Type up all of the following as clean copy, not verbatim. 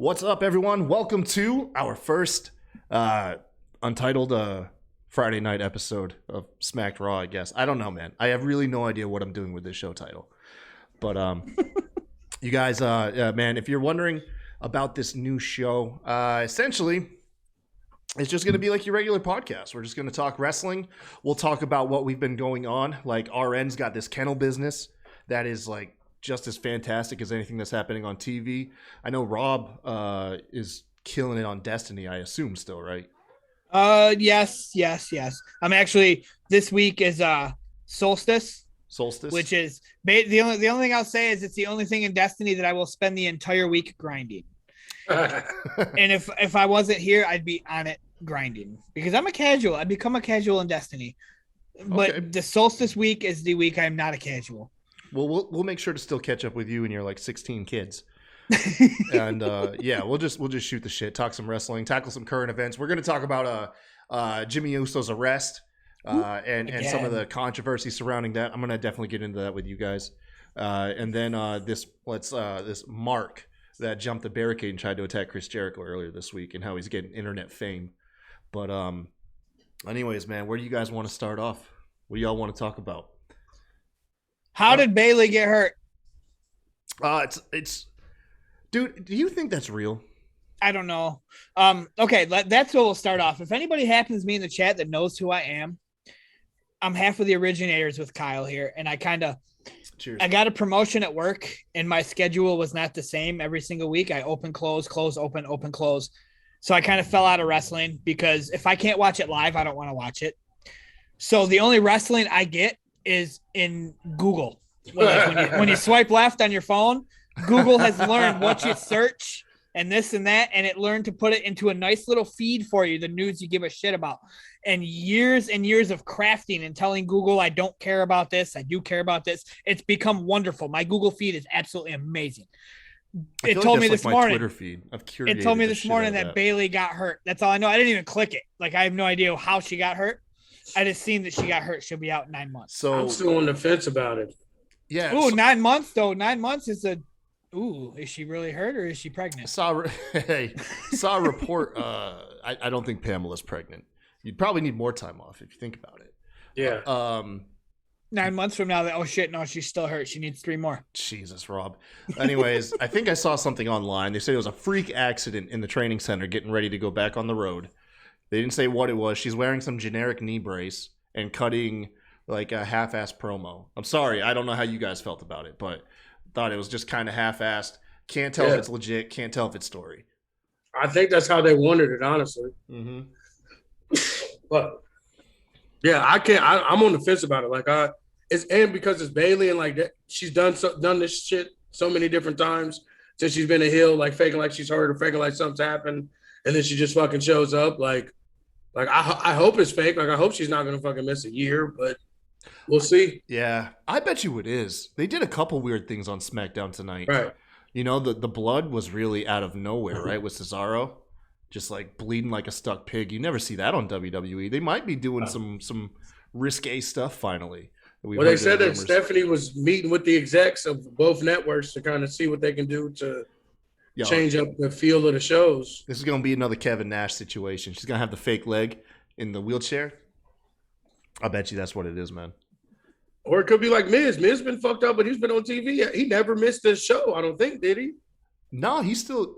What's up, everyone? Welcome to our first Untitled Friday night episode of Smacked Raw, I guess. I don't know, man. I have really no idea what I'm doing with this show title. But you guys, man, if you're wondering about this new show, essentially, it's just going to be like your regular podcast. We're just going to talk wrestling. We'll talk about what we've been going on. Like, RN's got this kennel business that is, like, just as fantastic as anything that's happening on TV. I know Rob is killing it on Destiny, I assume still, right? Yes. I'm actually, this week is Solstice, which is the only thing I'll say is it's the only thing in Destiny that I will spend the entire week grinding. And if I wasn't here, I'd be on it grinding because I'm a casual. I become a casual in Destiny. But okay. The Solstice week is the week I'm not a casual. Well, we'll make sure to still catch up with you and your like 16 kids. And yeah, we'll just shoot the shit, talk some wrestling, tackle some current events. We're going to talk about Jimmy Uso's arrest and some of the controversy surrounding that. I'm going to definitely get into that with you guys. And then this Mark that jumped the barricade and tried to attack Chris Jericho earlier this week and how he's getting internet fame. But anyways, man, where do you guys want to start off? What do y'all want to talk about? How did Bayley get hurt? It's dude, do you think that's real? I don't know. Okay, that's what we'll start off. If anybody happens to be in the chat that knows who I am, I'm half of the originators with Kyle here, and I got a promotion at work, and my schedule was not the same every single week. I open, close, open, close. So I kind of fell out of wrestling because if I can't watch it live, I don't want to watch it. So the only wrestling I get is in Google. When you swipe left on your phone, Google has learned what you search and this and that, and it learned to put it into a nice little feed for you, the news you give a shit about. And years of crafting and telling Google, I don't care about this, I do care about this. It's become wonderful. My Google feed is absolutely amazing. It told me this morning. Twitter feed. It told me this morning that Bayley got hurt. That's all I know. I didn't even click it. Like, I have no idea how she got hurt. I just seen that she got hurt. She'll be out 9 months. So I'm still on the fence about it. Yeah. Ooh, 9 months though. 9 months is is she really hurt or is she pregnant? Saw a report. I don't think Pamela's pregnant. You'd probably need more time off if you think about it. Yeah. 9 months from now, oh shit, no, she's still hurt. She needs 3 more. Jesus, Rob. Anyways, I think I saw something online. They said it was a freak accident in the training center getting ready to go back on the road. They didn't say what it was. She's wearing some generic knee brace and cutting like a half-assed promo. I'm sorry. I don't know how you guys felt about it, but thought it was just kind of half-assed. Can't tell if it's legit. Can't tell if it's story. I think that's how they wanted it, honestly. Mm-hmm. But yeah, I can't. I'm on the fence about it. Like and because it's Bayley and like that, she's done this shit so many different times since she's been a heel, like faking like she's hurt or faking like something's happened. And then she just fucking shows up. Like I hope it's fake. Like I hope she's not gonna fucking miss a year, but we'll see. Yeah, I bet you it is. They did a couple weird things on SmackDown tonight. Right. You know, the blood was really out of nowhere, right? With Cesaro, just like bleeding like a stuck pig. You never see that on WWE. They might be doing some risque stuff finally. Well, they said that Stephanie was meeting with the execs of both networks to kind of see what they can do to change up the feel of the shows. This is going to be another Kevin Nash situation. She's going to have the fake leg in the wheelchair. I bet you that's what it is, man. Or it could be like Miz. Miz been fucked up, but he's been on TV. He never missed a show, I don't think, did he? No,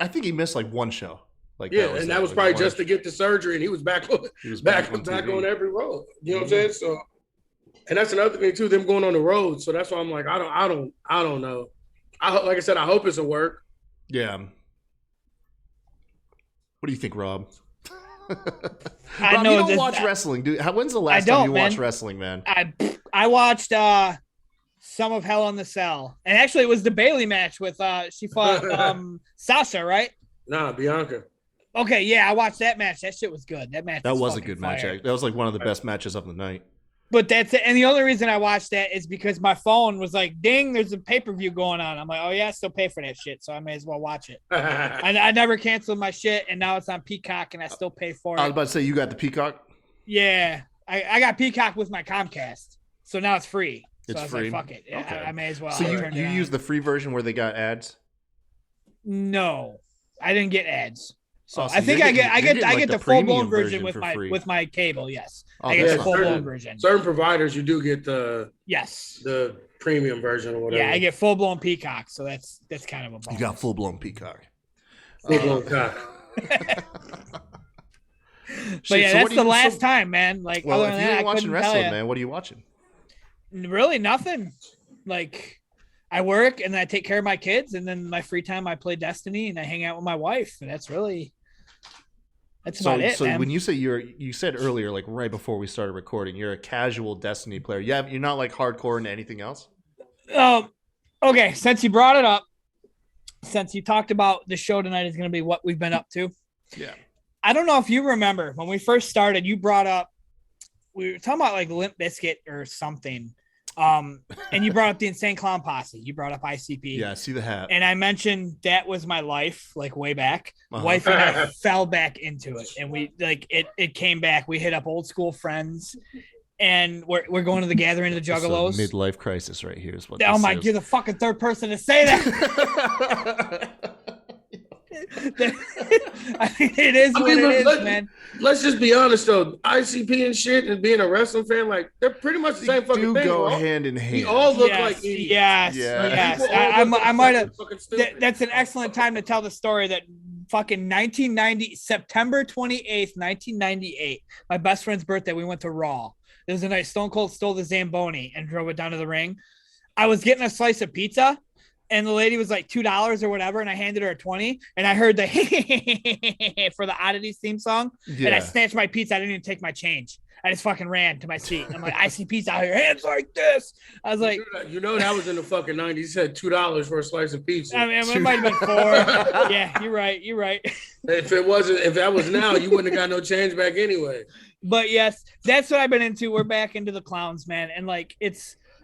I think he missed like one show. Like that was probably just to get the surgery, and he was back on every road. You know what I'm saying? So, and that's another thing too, them going on the road. So that's why I'm like, I don't know. Like I said, I hope it's a work. Yeah. What do you think, Rob? I know you don't watch wrestling, dude. When's the last time you watched wrestling, man? I watched some of Hell in the Cell, and actually it was the Bayley match with she fought Sasha, right? Nah, Bianca. Okay, yeah, I watched that match. That shit was good. That was a good match. That was like one of the best matches of the night. But that's it. And the only reason I watched that is because my phone was like, ding, there's a pay-per-view going on. I'm like, oh, yeah, I still pay for that shit, so I may as well watch it. I never canceled my shit, and now it's on Peacock, and I still pay for it. I was about to say, you got the Peacock? Yeah. I got Peacock with my Comcast, so now it's free. So I was free? like, fuck it. Okay. I may as well. So you use the free version where they got ads? No. I didn't get ads. So Oh, so I think I get the full blown version free. with my cable. Yes, Oh, I get that's the full blown version. Certain providers, you do get the premium version or whatever. Yeah, I get full blown Peacock, so that's kind of a bonus. You got full blown Peacock. Full blown cock. But yeah, that's the last time, man. Like, well, other if than you that, ain't watching wrestling, man, what are you watching? Really, nothing. Like, I work and then I take care of my kids, and then my free time I play Destiny and I hang out with my wife, and that's about it. So man. when you say you said earlier, like right before we started recording, you're a casual Destiny player. Yeah, you're not like hardcore into anything else. Okay. Since you brought it up, since you talked about the show tonight is going to be what we've been up to. Yeah. I don't know if you remember when we first started, you brought up, we were talking about like Limp Bizkit or something. And you brought up the Insane Clown Posse. You brought up ICP. Yeah, I see the hat. And I mentioned that was my life, like way back. Wife and I fell back into it. And we like it came back. We hit up old school friends. And we're going to the gathering of the Juggalos. It's a midlife crisis right here is what oh my, is. you're the fucking third person to say that. I mean, it is what it is, man. Let's just be honest though. ICP and shit and being a wrestling fan, like they're pretty much the same fucking thing. Go hand in hand. We all look like idiots. Yes. I might have. That's an excellent time to tell the story that fucking September 28th, 1998, my best friend's birthday, we went to Raw. It was a night Stone Cold stole the Zamboni and drove it down to the ring. I was getting a slice of pizza, and the lady was like $2 or whatever, and I handed her a 20, and I heard the for the Oddities theme song, and I snatched my pizza. I didn't even take my change. I just fucking ran to my seat. I'm like, ICP's out here, hands like this. I was like, you know that was in the fucking 90s. He said $2 for a slice of pizza. I mean, it might have been $4. Yeah, you're right. If that was now, you wouldn't have got no change back anyway. But yes, that's what I've been into. We're back into the clowns, man. And like,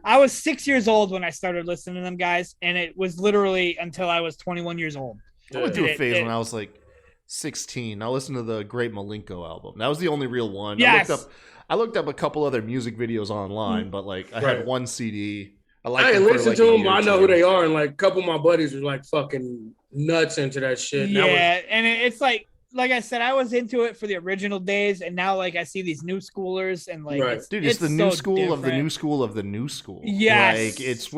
I was 6 years old when I started listening to them guys. And it was literally until I was 21 years old. I went through a phase when I was like 16. I listened to the Great Malenko album. That was the only real one. Yes. I looked up a couple other music videos online, but like I had one CD. I ain't listened to them, but I know who they are. And like a couple of my buddies were like fucking nuts into that shit. Yeah. And it's like I said, I was into it for the original days, and now like I see these new schoolers and like, right. It's the new school different. Of the new school of the new school. Yes, like it's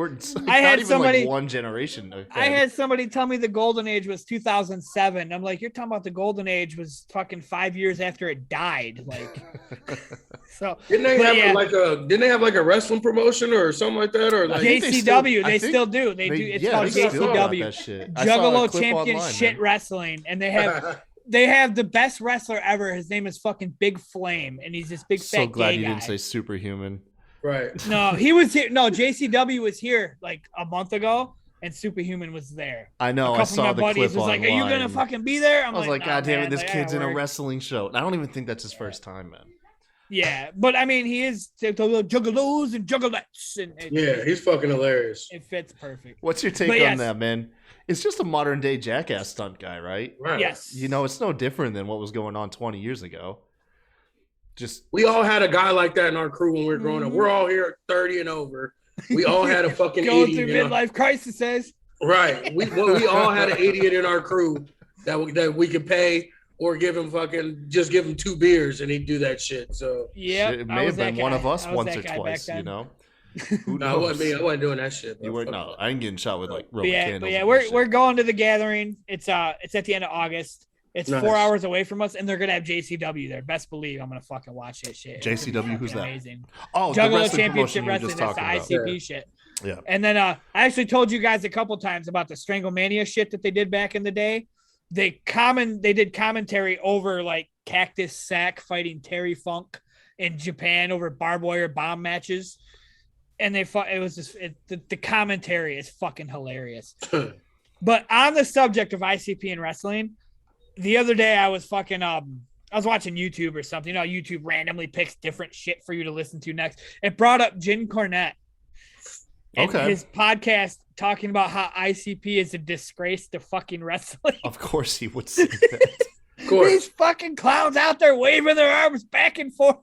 I had even somebody like one generation. I had somebody tell me the golden age was 2007. I'm like, you're talking about the golden age was fucking 5 years after it died. Like, so didn't they have like a wrestling promotion or something like that, or like JCW? They still do. They do. It's called JCW, Juggalo Championship Wrestling, and they have. They have the best wrestler ever. His name is fucking Big Flame, and he's this big fat so glad gay you guy. didn't say Superhuman. Right. No, he was here. No, JCW was here like a month ago, and Superhuman was there. I know. I saw the clip was like, online. "Are you gonna fucking be there?" I was like, "God damn it, this kid's in a work. wrestling show." I don't even think that's his first time, man. Yeah, but I mean, he is juggalos and juggalettes. And he's fucking hilarious. It fits perfect. What's your take on that, man? It's just a modern day jackass stunt guy, right? Yes. You know, it's no different than what was going on 20 years ago. We all had a guy like that in our crew when we were growing up. We're all here at 30 and over. We all had a fucking going idiot through midlife crises. Right. We all had an idiot in our crew that we could pay or give him 2 beers and he'd do that shit. So yeah, it may have been one of us once or twice, you know. No, it wasn't me. I wasn't doing that shit. You weren't. No, I ain't getting shot with like Roman candles. But yeah, we're going to the gathering. It's at the end of August. It's nice. 4 hours away from us, and they're gonna have JCW there. Best believe I'm gonna fucking watch that shit. JCW, who's that? Amazing. Oh, Juggalo Championship Wrestling. That's the ICP shit. Yeah. And then I actually told you guys a couple times about the Stranglemania shit that they did back in the day. They did commentary over like Cactus Sack fighting Terry Funk in Japan over barbed wire bomb matches. And they fought. It was just the commentary is fucking hilarious. But on the subject of ICP and wrestling, the other day I was fucking I was watching YouTube or something. You know, YouTube randomly picks different shit for you to listen to next. It brought up Jim Cornett and his podcast talking about how ICP is a disgrace to fucking wrestling. Of course he would say that. Of course. These fucking clowns out there waving their arms back and forth.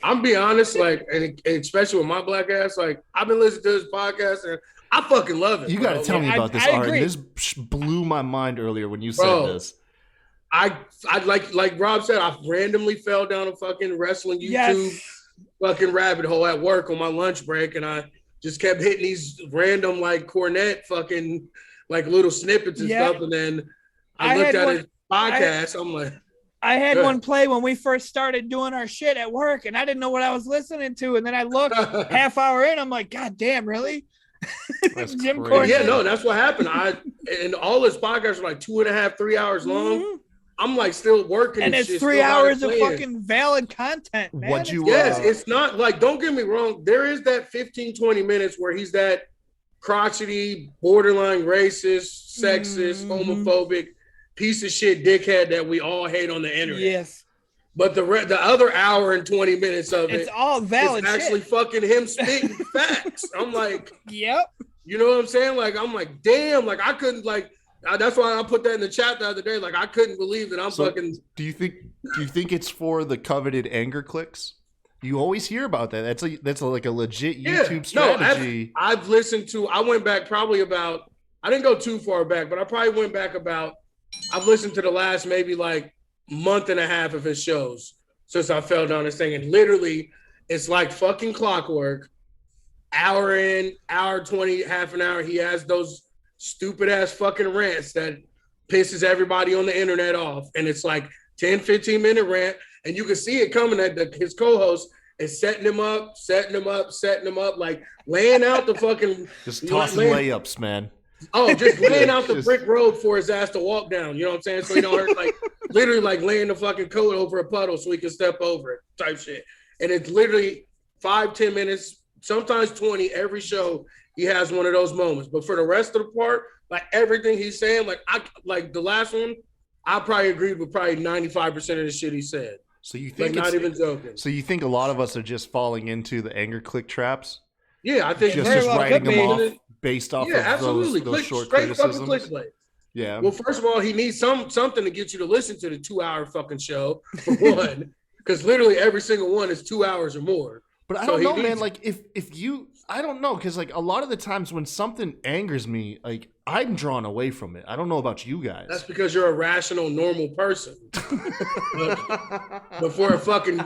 I'm be honest, like, and especially with my black ass, like, I've been listening to this podcast and I fucking love it. You got to tell me about this. I All right, agree. this blew my mind earlier when you said this. I like Rob said, I randomly fell down a fucking wrestling YouTube fucking rabbit hole at work on my lunch break, and I just kept hitting these random like Cornet fucking like little snippets and stuff, and then I looked at his podcast. I'm like, I had one play when we first started doing our shit at work, and I didn't know what I was listening to, and then I looked half hour in, I'm like, God damn, really? Jim Cornette. Yeah, no, that's what happened. And all his podcasts are like 2.5, 3 hours long. Mm-hmm. I'm like still working, and it's shit, 3 hours of fucking valid content, man. Yes, it's not like, don't get me wrong, there is that 15-20 minutes where he's that crotchety, borderline racist, sexist, homophobic piece of shit dickhead that we all hate on the internet. Yes. But the other hour and 20 minutes of it's all valid it's actually shit. fucking him spitting facts. I'm like, yep. You know what I'm saying? Like, I'm like, damn, like I couldn't that's why I put that in the chat the other day. Like, I couldn't believe that I'm fucking. Do you think it's for the coveted anger clicks? You always hear about that. That's like a legit YouTube strategy. No, I've listened to. I went back probably about. I didn't go too far back, but I probably went back about. I've listened to the last maybe like month and a half of his shows since I fell down this thing, and literally, it's like fucking clockwork. Hour in, hour 20, half an hour. He has those stupid ass fucking rants that pisses everybody on the internet off, and it's like 10-15 minute rant, and you can see it coming at his co-host is setting him up, like laying out the fucking just tossing layups, man. Oh, just laying out the brick road for his ass to walk down. You know what I'm saying? So he don't hurt, like literally like laying the fucking coat over a puddle so he can step over it type shit. And it's literally 5-10 minutes, sometimes 20 every show. He has one of those moments, but for the rest of the part, like everything he's saying, like the last one, I probably agreed with probably 95% of the shit he said. So you think like, not even joking? So you think a lot of us are just falling into the anger click traps? Yeah, I think just writing them off based off of those short criticisms. Yeah. Well, first of all, he needs something to get you to listen to the 2-hour fucking show for one, because literally every single one is 2 hours or more. But I don't know, man. Like if you, I don't know, because like a lot of the times when something angers me, like I'm drawn away from it. I don't know about you guys. That's because you're a rational, normal person. but for a fucking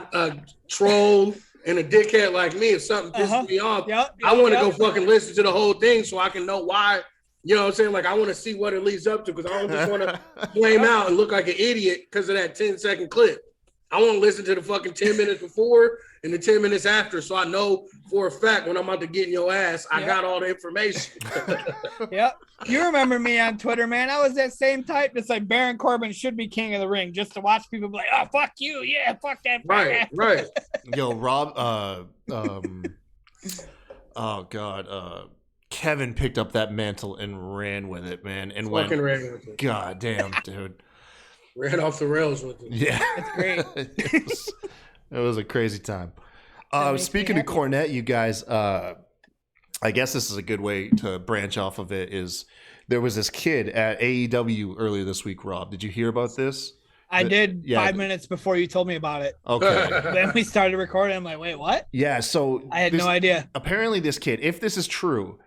troll and a dickhead like me, if something pisses me off, I want to go fucking listen to the whole thing so I can know why. You know what I'm saying? Like I want to see what it leads up to, because I don't just want to flame out and look like an idiot because of that 10-second clip. I want to listen to the fucking 10 minutes before and the 10 minutes after, so I know for a fact when I'm about to get in your ass, I got all the information. Yep. You remember me on Twitter, man. I was that same type that's like Baron Corbin should be king of the ring, just to watch people be like, oh, fuck you. Yeah, fuck that. Right. Yo, Rob, oh, God. Kevin picked up that mantle and ran with it, man. And ran with it. God damn, dude. Ran off the rails with it. Yeah. That's great. It was a crazy time. Speaking of Cornet, you guys, I guess this is a good way to branch off of it, is there was this kid at AEW earlier this week, Rob. Did you hear about this? I did 5 minutes before you told me about it. Okay. Then we started recording. I'm like, wait, what? Yeah, so I had no idea. Apparently this kid, if this is true,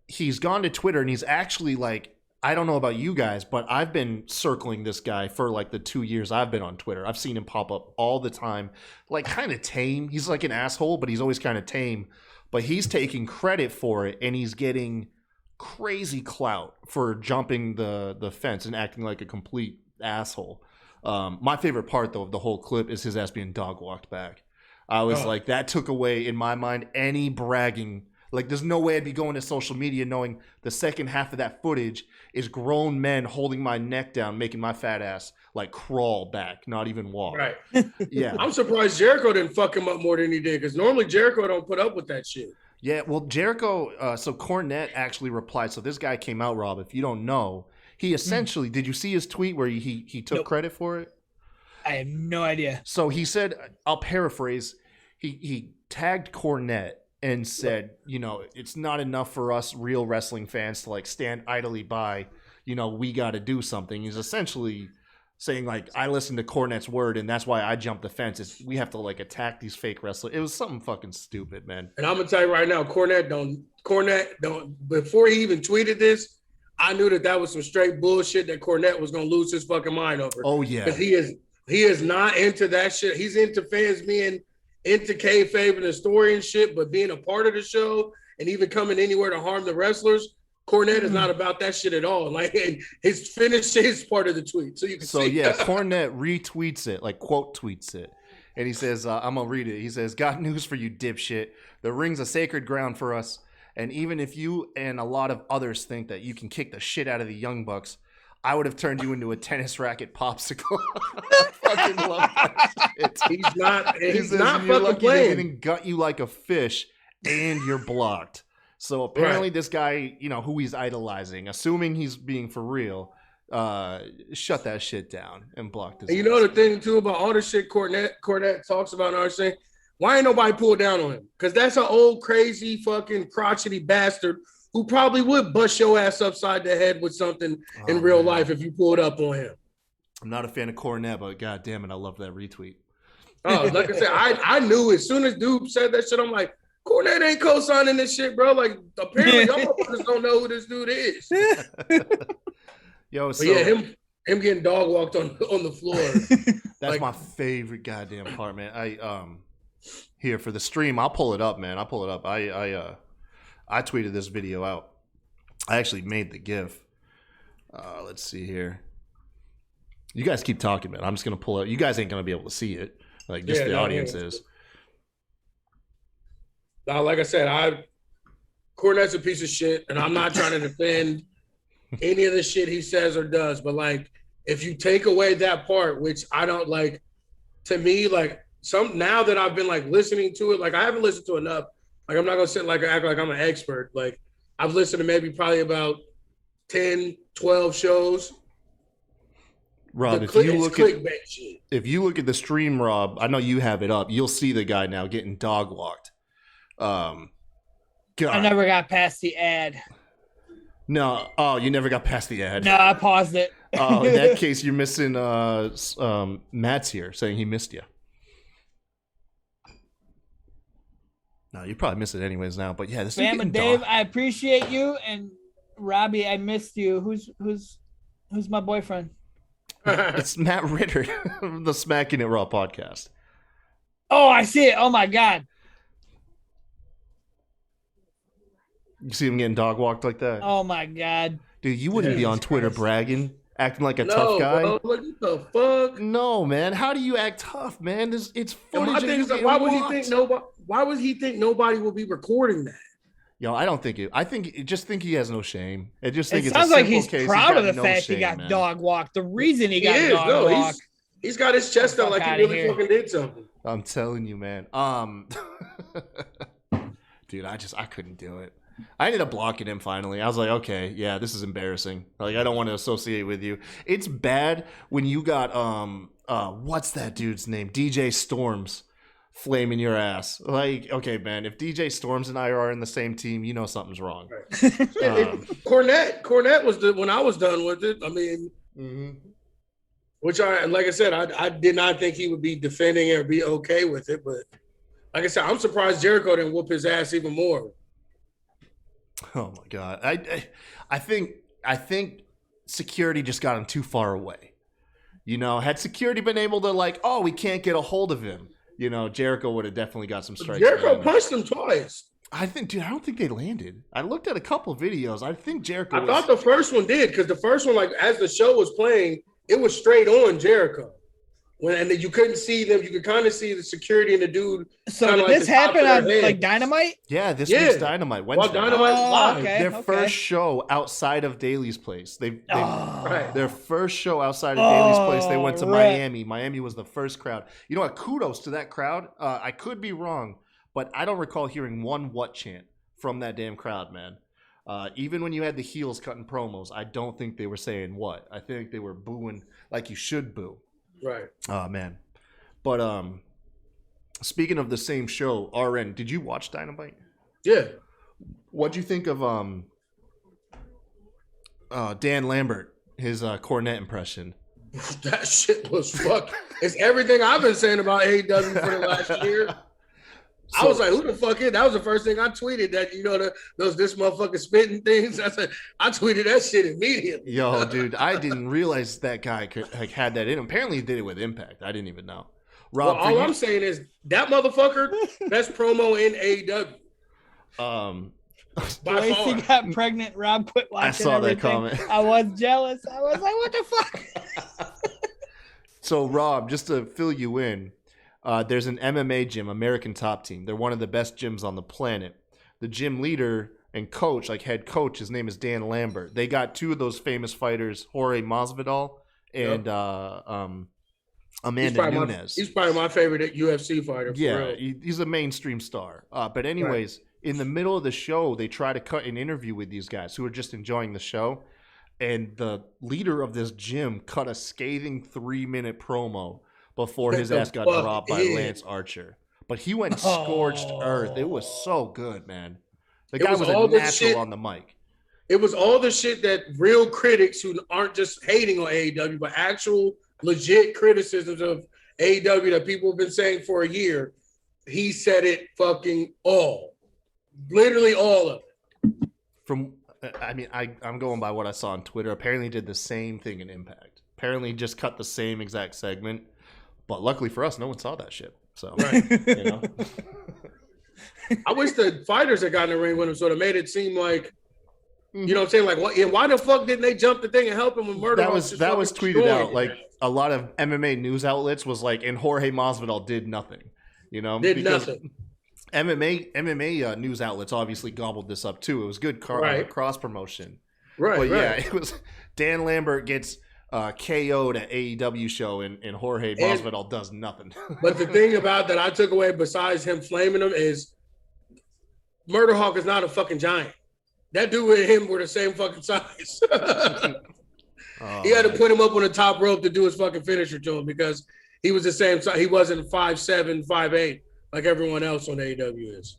he's gone to Twitter and he's actually like, I don't know about you guys, but I've been circling this guy for like the 2 years I've been on Twitter. I've seen him pop up all the time, like kind of tame. He's like an asshole, but he's always kind of tame. But he's taking credit for it, and he's getting crazy clout for jumping the fence and acting like a complete asshole. My favorite part, though, of the whole clip is his ass being dog walked back. I was like, that took away, in my mind, any bragging. Like, there's no way I'd be going to social media knowing the second half of that footage is grown men holding my neck down, making my fat ass, like, crawl back, not even walk. Right. Yeah. I'm surprised Jericho didn't fuck him up more than he did, because normally Jericho don't put up with that shit. Yeah, well, Jericho, so Cornet actually replied. So this guy came out, Rob, if you don't know, he essentially, did you see his tweet where he took credit for it? I have no idea. So he said, I'll paraphrase, he tagged Cornet and said, you know, it's not enough for us real wrestling fans to like stand idly by, you know, we got to do something. He's essentially saying like, I listened to Cornet's word and that's why I jumped the fence. We have to like attack these fake wrestlers. It was something fucking stupid, man. And I'm gonna tell you right now, Cornet don't. Before he even tweeted this, I knew that was some straight bullshit that Cornet was gonna lose his fucking mind over. Oh yeah, because he is not into that shit. He's into fans being into kayfabe and the story and shit, but being a part of the show and even coming anywhere to harm the wrestlers. Cornet is not about that shit at all. Like his finish is part of the tweet, so you can see. So yeah, Cornet retweets it, like quote tweets it, and he says, "I'm gonna read it." He says, "Got news for you, dipshit. The ring's a sacred ground for us, and even if you and a lot of others think that you can kick the shit out of the Young Bucks, I would have turned you into a tennis racket popsicle." I fucking love that shit. He's not. He's says, not you're fucking lucky playing. they didn't gut you like a fish, and you're blocked. So apparently this guy, you know, who he's idolizing, assuming he's being for real, shut that shit down and blocked his And you know the thing, too, about all the shit Cornet talks about and all saying, why ain't nobody pulled down on him? Because that's an old, crazy, fucking crotchety bastard who probably would bust your ass upside the head with something in real life if you pulled up on him. I'm not a fan of Cornet, but god damn it, I love that retweet. Oh, like I said, I knew as soon as dude said that shit, I'm like, Cornet ain't co-signing this shit, bro. Like, apparently, y'all motherfuckers don't know who this dude is. Yo, so yeah, him getting dog walked on the floor. That's like, my favorite goddamn part, man. I here for the stream, I'll pull it up, man. I'll pull it up. I tweeted this video out. I actually made the GIF. Let's see here. You guys keep talking, man. I'm just gonna pull it. You guys ain't gonna be able to see it. Like just the audience is. Now, like I said, Cornet's a piece of shit, and I'm not trying to defend any of the shit he says or does, but like, if you take away that part, which I don't like, to me, like now that I've been like listening to it, like I haven't listened to enough. Like I'm not gonna sit like act like I'm an expert. Like I've listened to maybe probably about 10, 12 shows. Rob, if you look at the stream, Rob, I know you have it up. You'll see the guy now getting dog walked. God. I never got past the ad. No, you never got past the ad. No, I paused it. In that case, you're missing. Matt's here saying he missed you. No, you probably missed it anyways now. But yeah, this is Bam, Dave, I appreciate you, and Robbie, I missed you. Who's my boyfriend? It's Matt Ritter of the Smacking It Raw podcast. Oh, I see it. Oh my god. You see him getting dog walked like that? Oh my god, dude! You wouldn't be on Twitter bragging, acting like a tough guy. Bro, what the fuck? No, man. How do you act tough, man? It's footage. My thing is like, why would he think nobody will be recording that? Yo, I don't think it. I just think he has no shame. I just think it it's sounds a like he's case. proud of the fact he got dog walked. The reason he got dog walked. He's got his chest out like he really fucking did something. I'm telling you, man. Dude, I couldn't do it. I ended up blocking him finally. I was like, okay, yeah, this is embarrassing. Like, I don't want to associate with you. It's bad when you got what's that dude's name? DJ Storms flaming your ass. Like, okay, man, if DJ Storms and I are in the same team, you know something's wrong. Right. Cornet was when I was done with it. I mean, which like I said, I did not think he would be defending it or be okay with it. But like I said, I'm surprised Jericho didn't whoop his ass even more. Oh my god! I think security just got him too far away. You know, had security been able to like, oh, we can't get a hold of him. You know, Jericho would have definitely got some strikes. Jericho punched him twice. I don't think they landed. I looked at a couple videos. I think Jericho. I thought the first one did because the first one, like as the show was playing, it was straight on Jericho. And then you couldn't see them. You could kind of see the security and the dude. So did this happen on like Dynamite? Yeah, this week's Dynamite. Wednesday. Well, Dynamite's live. Their first show outside of Daly's place. Their first show outside of Daly's place. They went to Miami. Miami was the first crowd. You know what? Kudos to that crowd. I could be wrong, but I don't recall hearing one "what" chant from that damn crowd, man. Even when you had the heels cutting promos, I don't think they were saying "what." I think they were booing like you should boo. Right. Oh man. But speaking of the same show, RN, did you watch Dynamite? Yeah. What'd you think of Dan Lambert, his Cornet impression? That shit was fuck. It's everything I've been saying about AEW for the last year. I was like, who the fuck is? That was the first thing I tweeted. That those this motherfucker spitting things. I tweeted that shit immediately. Yo, dude, I didn't realize that guy had that in him. Apparently, he did it with Impact. I didn't even know. Rob, well, all I'm saying is that motherfucker best promo in AEW. Lacey got pregnant. Rob quit watching. I saw everything. That comment. I was jealous. I was like, what the fuck? So, Rob, just to fill you in, there's an MMA gym, American Top Team. They're one of the best gyms on the planet. The gym leader and coach, like head coach, his name is Dan Lambert. They got two of those famous fighters, Jorge Masvidal and Amanda Nunes. He's probably my favorite UFC fighter. Yeah, he's a mainstream star. But anyways, in the middle of the show, they try to cut an interview with these guys who are just enjoying the show. And the leader of this gym cut a scathing 3-minute promo before his ass got dropped by Lance Archer. But he went scorched earth. It was so good, man. The guy was a natural on the mic. It was all the shit that real critics who aren't just hating on AEW, but actual legit criticisms of AEW that people have been saying for a year. He said it fucking all. Literally all of it. I'm going by what I saw on Twitter. Apparently he did the same thing in Impact. Apparently he just cut the same exact segment. But luckily for us, no one saw that shit. So, I wish the fighters that got in the ring with him sort of made it seem like, you know what I'm saying? Like, why the fuck didn't they jump the thing and help him with murder? That was tweeted out. Like, a lot of MMA news outlets was like, and Jorge Masvidal did nothing. Nothing. MMA news outlets obviously gobbled this up too. It was good cross promotion. Right. But yeah, it was Dan Lambert gets KO'd at AEW show and Jorge Masvidal does nothing. But the thing about that I took away besides him flaming him is Murder Hawk is not a fucking giant. That dude and him were the same fucking size. He had to put him up on the top rope to do his fucking finisher to him because he was the same size. He wasn't 5'7", 5'8", like everyone else on AEW is.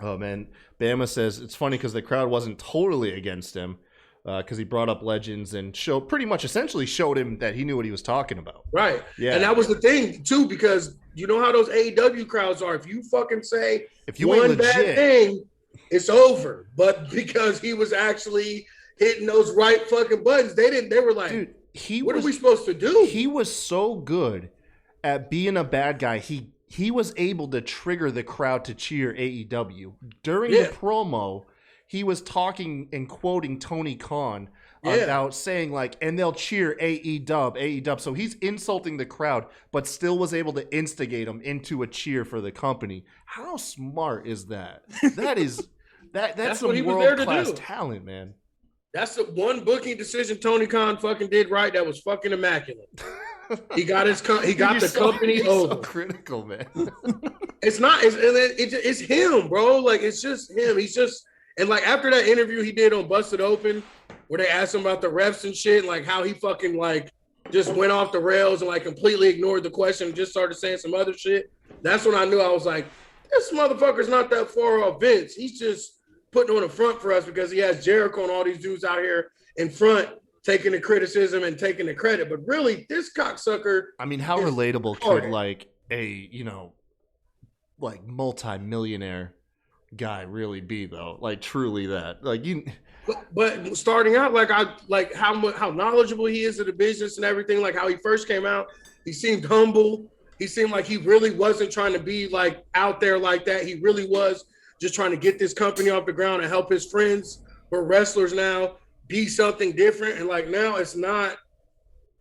Oh, man. Bama says it's funny because the crowd wasn't totally against him because he brought up legends and essentially showed him that he knew what he was talking about. Right. Yeah. And that was the thing, too, because you know how those AEW crowds are. If you fucking say one bad thing, it's over. But because he was actually hitting those right fucking buttons, they were like, dude, what are we supposed to do? He was so good at being a bad guy. He was able to trigger the crowd to cheer AEW. During the promo, he was talking and quoting Tony Khan about saying like, and they'll cheer AEW. So he's insulting the crowd, but still was able to instigate them into a cheer for the company. How smart is that? That's some world-class talent, man. That's the one booking decision Tony Khan fucking did right. That was fucking immaculate. He got the company over. So critical, man. It's not. It's him, bro. Like it's just him. He's just and like after that interview he did on Busted Open, where they asked him about the refs and shit, and like how he fucking like just went off the rails and like completely ignored the question and just started saying some other shit. That's when I knew I was like, this motherfucker's not that far off Vince. He's just putting on the front for us because he has Jericho and all these dudes out here in front taking the criticism and taking the credit. But really, this cocksucker. I mean, how relatable could like a, like multi-millionaire guy really be though? Like truly that. Like you But starting out, like how knowledgeable he is of the business and everything, like how he first came out, he seemed humble. He seemed like he really wasn't trying to be like out there like that. He really was just trying to get this company off the ground and help his friends who are wrestlers now be something different. And like now it's not.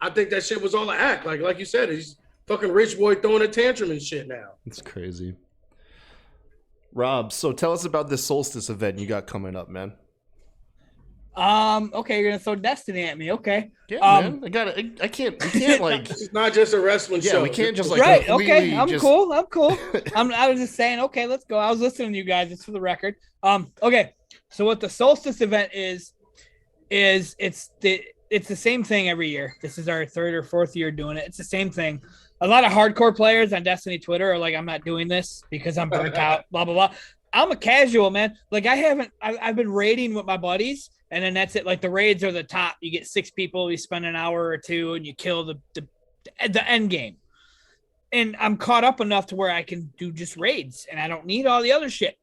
I think that shit was all an act. Like you said, he's fucking rich boy throwing a tantrum and shit now. It's crazy. Rob, so tell us about this Solstice event you got coming up, man. Okay, you're gonna throw Destiny at me. Okay. Yeah, man. We can't like it's not just a wrestling show. We can't just like right. Okay, I'm cool. I was just saying, okay, let's go. I was listening to you guys, it's for the record. Okay. So what the Solstice event is it's the same thing every year. This is our third or fourth year doing it. It's the same thing. A lot of hardcore players on Destiny Twitter are like, I'm not doing this because I'm burnt out, blah, blah, blah. I'm a casual, man. Like I've been raiding with my buddies and then that's it. Like the raids are the top. You get 6 people, you spend an hour or 2, and you kill the end game. And I'm caught up enough to where I can do just raids, and I don't need all the other shit.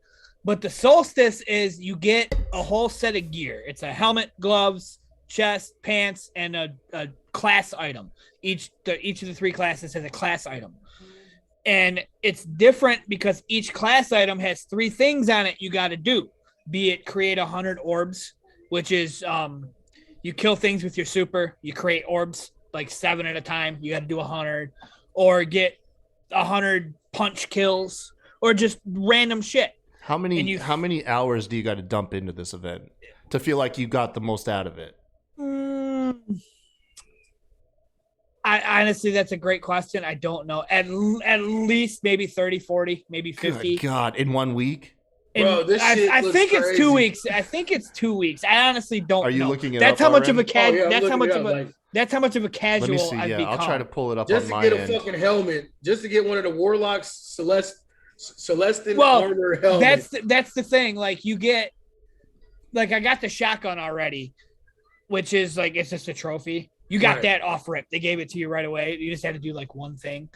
But the Solstice is you get a whole set of gear. It's a helmet, gloves, chest, pants, and a class item. Each of the 3 classes has a class item. And it's different because each class item has 3 things on it you got to do. Be it create 100 orbs, which is you kill things with your super. You create orbs, like 7 at a time. You got to do 100. Or get 100 punch kills, or just random shit. How many hours do you got to dump into this event to feel like you got the most out of it? I honestly, that's a great question. I don't know. At least maybe 30, 40, maybe 50. Good God, in 1 week? Bro, this shit I looks think crazy. it's 2 weeks. I think it's 2 weeks. I honestly don't know. Are you looking it That's up how much of a already? that's how much of a casual Let me see. I've Yeah, become. I'll try to pull it up Just on to my get end. a fucking helmet, just to get one of the Warlocks Celestin Well, armor helmet. That's the thing. Like you get, like I got the shotgun already, which is like it's just a trophy. You got that off rip. They gave it to you right away. You just had to do like one thing,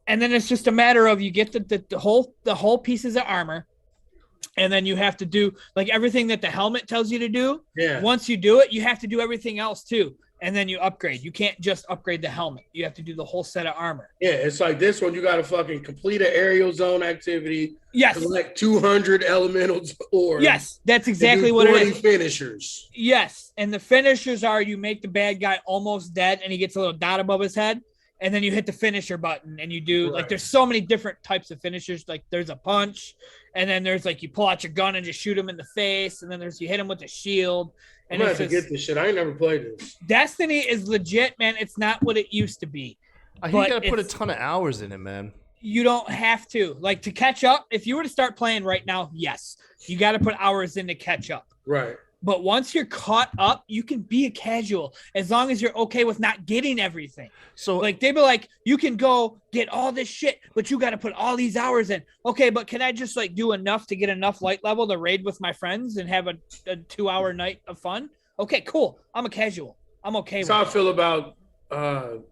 and then it's just a matter of you get the whole pieces of armor, and then you have to do like everything that the helmet tells you to do. Yeah. Once you do it, you have to do everything else too. And then you upgrade. You can't just upgrade the helmet. You have to do the whole set of armor. Yeah, it's like this one. You got to fucking complete an aerial zone activity. Yes. Collect 200 elementals or yes, that's exactly what it is. Finishers. Yes, and the finishers are you make the bad guy almost dead, and he gets a little dot above his head, and then you hit the finisher button, and you do like there's so many different types of finishers. Like there's a punch, and then there's like you pull out your gun and just shoot him in the face, and then there's you hit him with a shield. I'm gonna have to get this shit. I ain't never played this. Destiny is legit, man. It's not what it used to be. I think you gotta put a ton of hours in it, man. You don't have to. Like to catch up, if you were to start playing right now, yes, you got to put hours in to catch up. Right. But once you're caught up, you can be a casual as long as you're okay with not getting everything. So like they'd be like, you can go get all this shit, but you got to put all these hours in. Okay, but can I just like do enough to get enough light level to raid with my friends and have a 2-hour night of fun? Okay, cool. I'm a casual. I'm okay with it. That's how I feel about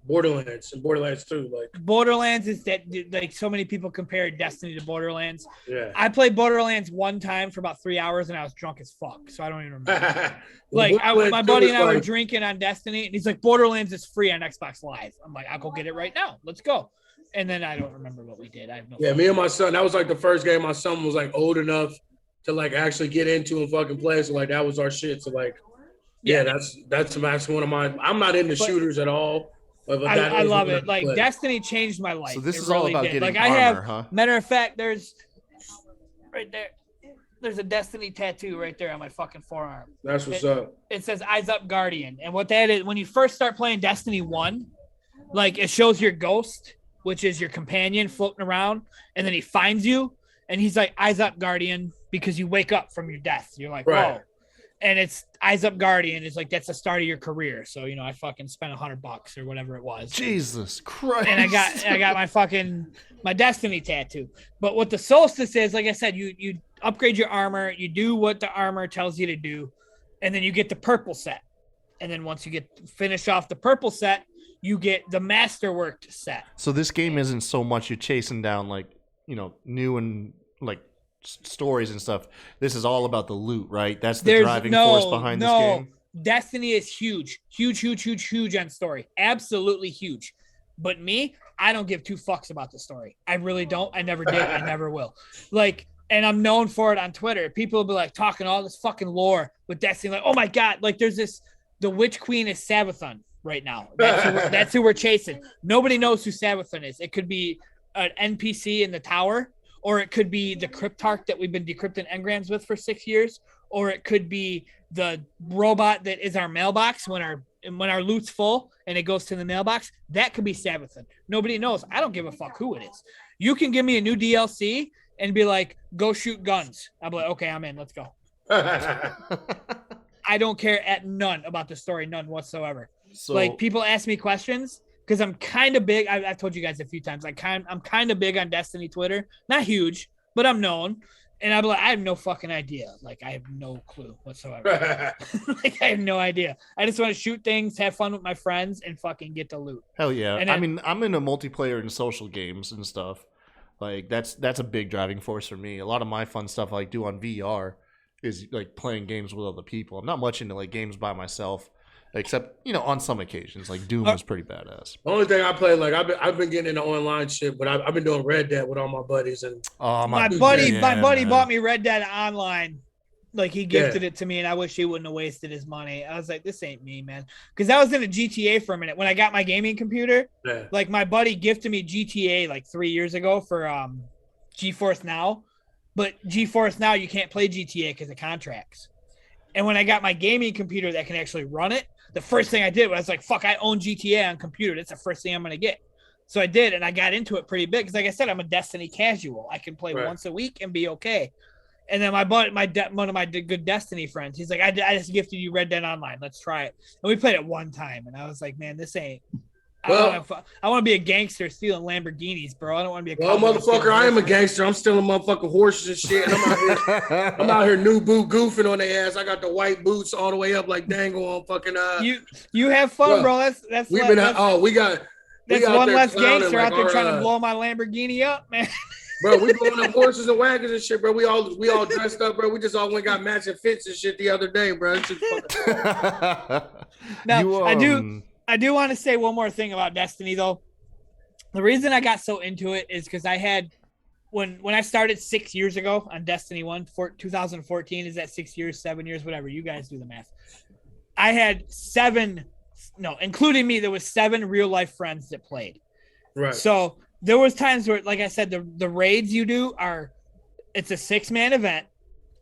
Borderlands and Borderlands 2. Like Borderlands is that like so many people compare Destiny to Borderlands. Yeah. I played Borderlands one time for about 3 hours and I was drunk as fuck. So I don't even remember. My buddy and I were drinking on Destiny and he's like, Borderlands is free on Xbox Live. I'm like, I'll go get it right now. Let's go. And then I don't remember what we did. I have no Yeah, me and my son, that was like the first game my son was like old enough to like actually get into and fucking play. So like that was our shit. So like yeah, that's one of my. I'm not into shooters at all. But I love it. Like Destiny changed my life. So this is all about getting like armor, I have. huh? Matter of fact, there's right there. There's a Destiny tattoo right there on my fucking forearm. That's what's up. It says "Eyes Up Guardian," and what that is, when you first start playing Destiny 1, like it shows your ghost, which is your companion floating around, and then he finds you, and he's like "Eyes Up Guardian" because you wake up from your death. You're like, whoa. And it's Eyes Up Guardian is like that's the start of your career. So I fucking spent $100 or whatever it was. Jesus Christ! And I got my Destiny tattoo. But what the Solstice is, like I said, you upgrade your armor, you do what the armor tells you to do, and then you get the purple set. And then once you finish off the purple set, you get the masterworked set. So this game isn't so much you're chasing down like new and like stories and stuff. This is all about the loot, right? That's the driving force behind this game. Destiny is huge on story. Absolutely huge. But me, I don't give 2 fucks about the story. I really don't. I never did. I never will. Like, and I'm known for it on Twitter. People will be like talking all this fucking lore with Destiny. Like, oh my God, like there's the Witch Queen is Savathun right now. That's who we're chasing. Nobody knows who Savathun is. It could be an NPC in the tower, or it could be the cryptarch that we've been decrypting engrams with for 6 years, or it could be the robot that is our mailbox when our loot's full and it goes to the mailbox. That could be Savathun. Nobody knows. I don't give a fuck who it is. You can give me a new DLC and be like, go shoot guns. I'll be like, okay, I'm in. Let's go. I don't care at none about the story, none whatsoever. So, like people ask me questions. Because I'm kind of big. I've told you guys a few times. I'm kind of big on Destiny Twitter. Not huge, but I'm known. And I'm like, I have no fucking idea. Like, I have no clue whatsoever. Like, I have no idea. I just want to shoot things, have fun with my friends, and fucking get the loot. Hell yeah. And then, I mean, I'm into multiplayer and social games and stuff. Like, that's a big driving force for me. A lot of my fun stuff I like do on VR is like playing games with other people. I'm not much into like games by myself, except, you know, on some occasions. Like Doom is pretty badass. The only thing I play, like I've been getting into online shit, but I've been doing Red Dead with all my buddies. And my buddy bought me Red Dead Online. Like, he gifted it to me, and I wish he wouldn't have wasted his money. I was like, this ain't me, man. Because I was in a GTA for a minute. When I got my gaming computer, like, my buddy gifted me GTA like 3 years ago for GeForce Now. But GeForce Now, you can't play GTA because of contracts. And when I got my gaming computer that can actually run it, the first thing I did was like, fuck, I own GTA on computer. That's the first thing I'm going to get. So I did, and I got into it pretty big. Because like I said, I'm a Destiny casual. I can play once a week and be okay. And then one of my good Destiny friends, he's like, I just gifted you Red Dead Online. Let's try it. And we played it one time. And I was like, man, this ain't. I want to be a gangster stealing Lamborghinis, bro. I don't want to be a. Well, motherfucker, I am a gangster. I'm stealing motherfucking horses and shit. And I'm out here new boot goofing on their ass. I got the white boots all the way up like Dangle on fucking. You have fun, bro. That's we got. That's one less gangster out there trying to blow my Lamborghini up, man. Bro, we blowing up horses and wagons and shit, bro. We all dressed up, bro. We just all went got matching fits and shit the other day, bro. It's just fucking... Now, I do want to say one more thing about Destiny, though. The reason I got so into it is because I had when I started 6 years ago on Destiny 1, 2014. Is that 6 years, 7 years, whatever? You guys do the math. I had including me, there was 7 real life friends that played. Right. So there was times where, like I said, the raids you do it's a 6-man event,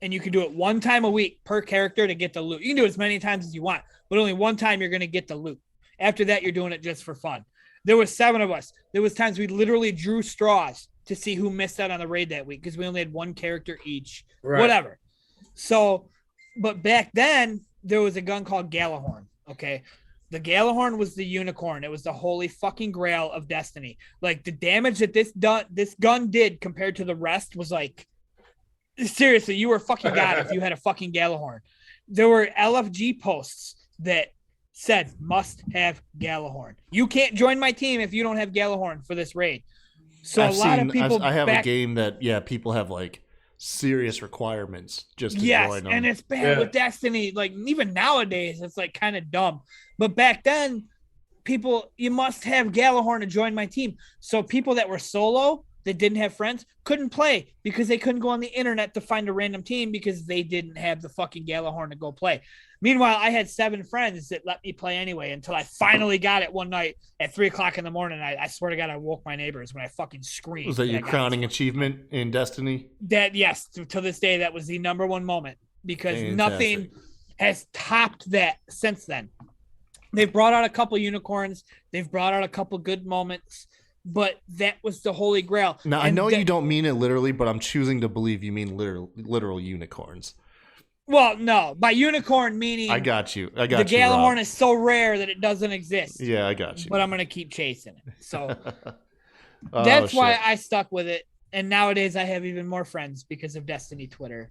and you can do it one time a week per character to get the loot. You can do it as many times as you want, but only one time you're going to get the loot. After that, you're doing it just for fun. There was 7 of us. There was times we literally drew straws to see who missed out on the raid that week because we only had one character each. Right. Whatever. So, but back then, there was a gun called Galahorn, okay? The Galahorn was the unicorn. It was the holy fucking grail of Destiny. Like, the damage that this gun did compared to the rest was like, seriously, you were fucking god if you had a fucking Galahorn. There were LFG posts that said, must have Galahorn. You can't join my team if you don't have Galahorn for this raid. So I have a game that, people have like serious requirements just to join them. And it's bad with Destiny. Like, even nowadays, it's like kind of dumb. But back then, you must have Galahorn to join my team. So people that were solo, that didn't have friends, couldn't play because they couldn't go on the internet to find a random team because they didn't have the fucking Galahorn to go play. Meanwhile, I had 7 friends that let me play anyway until I finally got it one night at 3:00 in the morning. I swear to God, I woke my neighbors when I fucking screamed. Was that your crowning achievement in Destiny? Yes, to this day, that was the number one moment because nothing has topped that since then. They've brought out a couple unicorns. They've brought out a couple good moments. But that was the holy grail. Now, I know you don't mean it literally, but I'm choosing to believe you mean literal unicorns. Well, no. By unicorn meaning... I got you. The Galahorn is so rare that it doesn't exist. Yeah, I got you. But I'm going to keep chasing it. So that's why I stuck with it. And nowadays I have even more friends because of Destiny Twitter.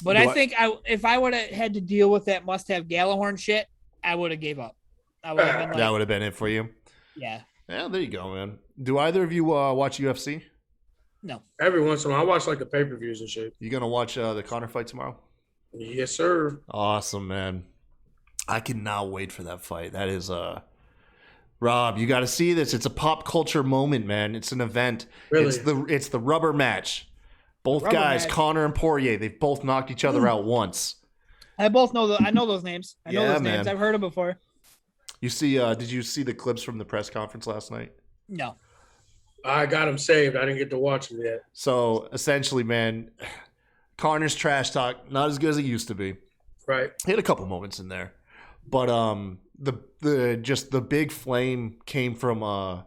But if I would have had to deal with that must-have Galahorn shit, I would have gave up. That would have been it for you? Yeah. Yeah, there you go, man. Do either of you watch UFC? No. Every once in a while, I watch like the pay-per-views and shit. You gonna watch the Conor fight tomorrow? Yes, sir. Awesome, man. I cannot wait for that fight. That is Rob, you got to see this. It's a pop culture moment, man. It's an event. Really? It's the rubber match. Both guys, Conor and Poirier, they've both knocked each other out once. I know those names. I know those names. I've heard them before. You see? Did you see the clips from the press conference last night? No. I got them saved. I didn't get to watch them yet. So essentially, man, Conor's trash talk not as good as it used to be. Right. He had a couple moments in there, but the big flame came from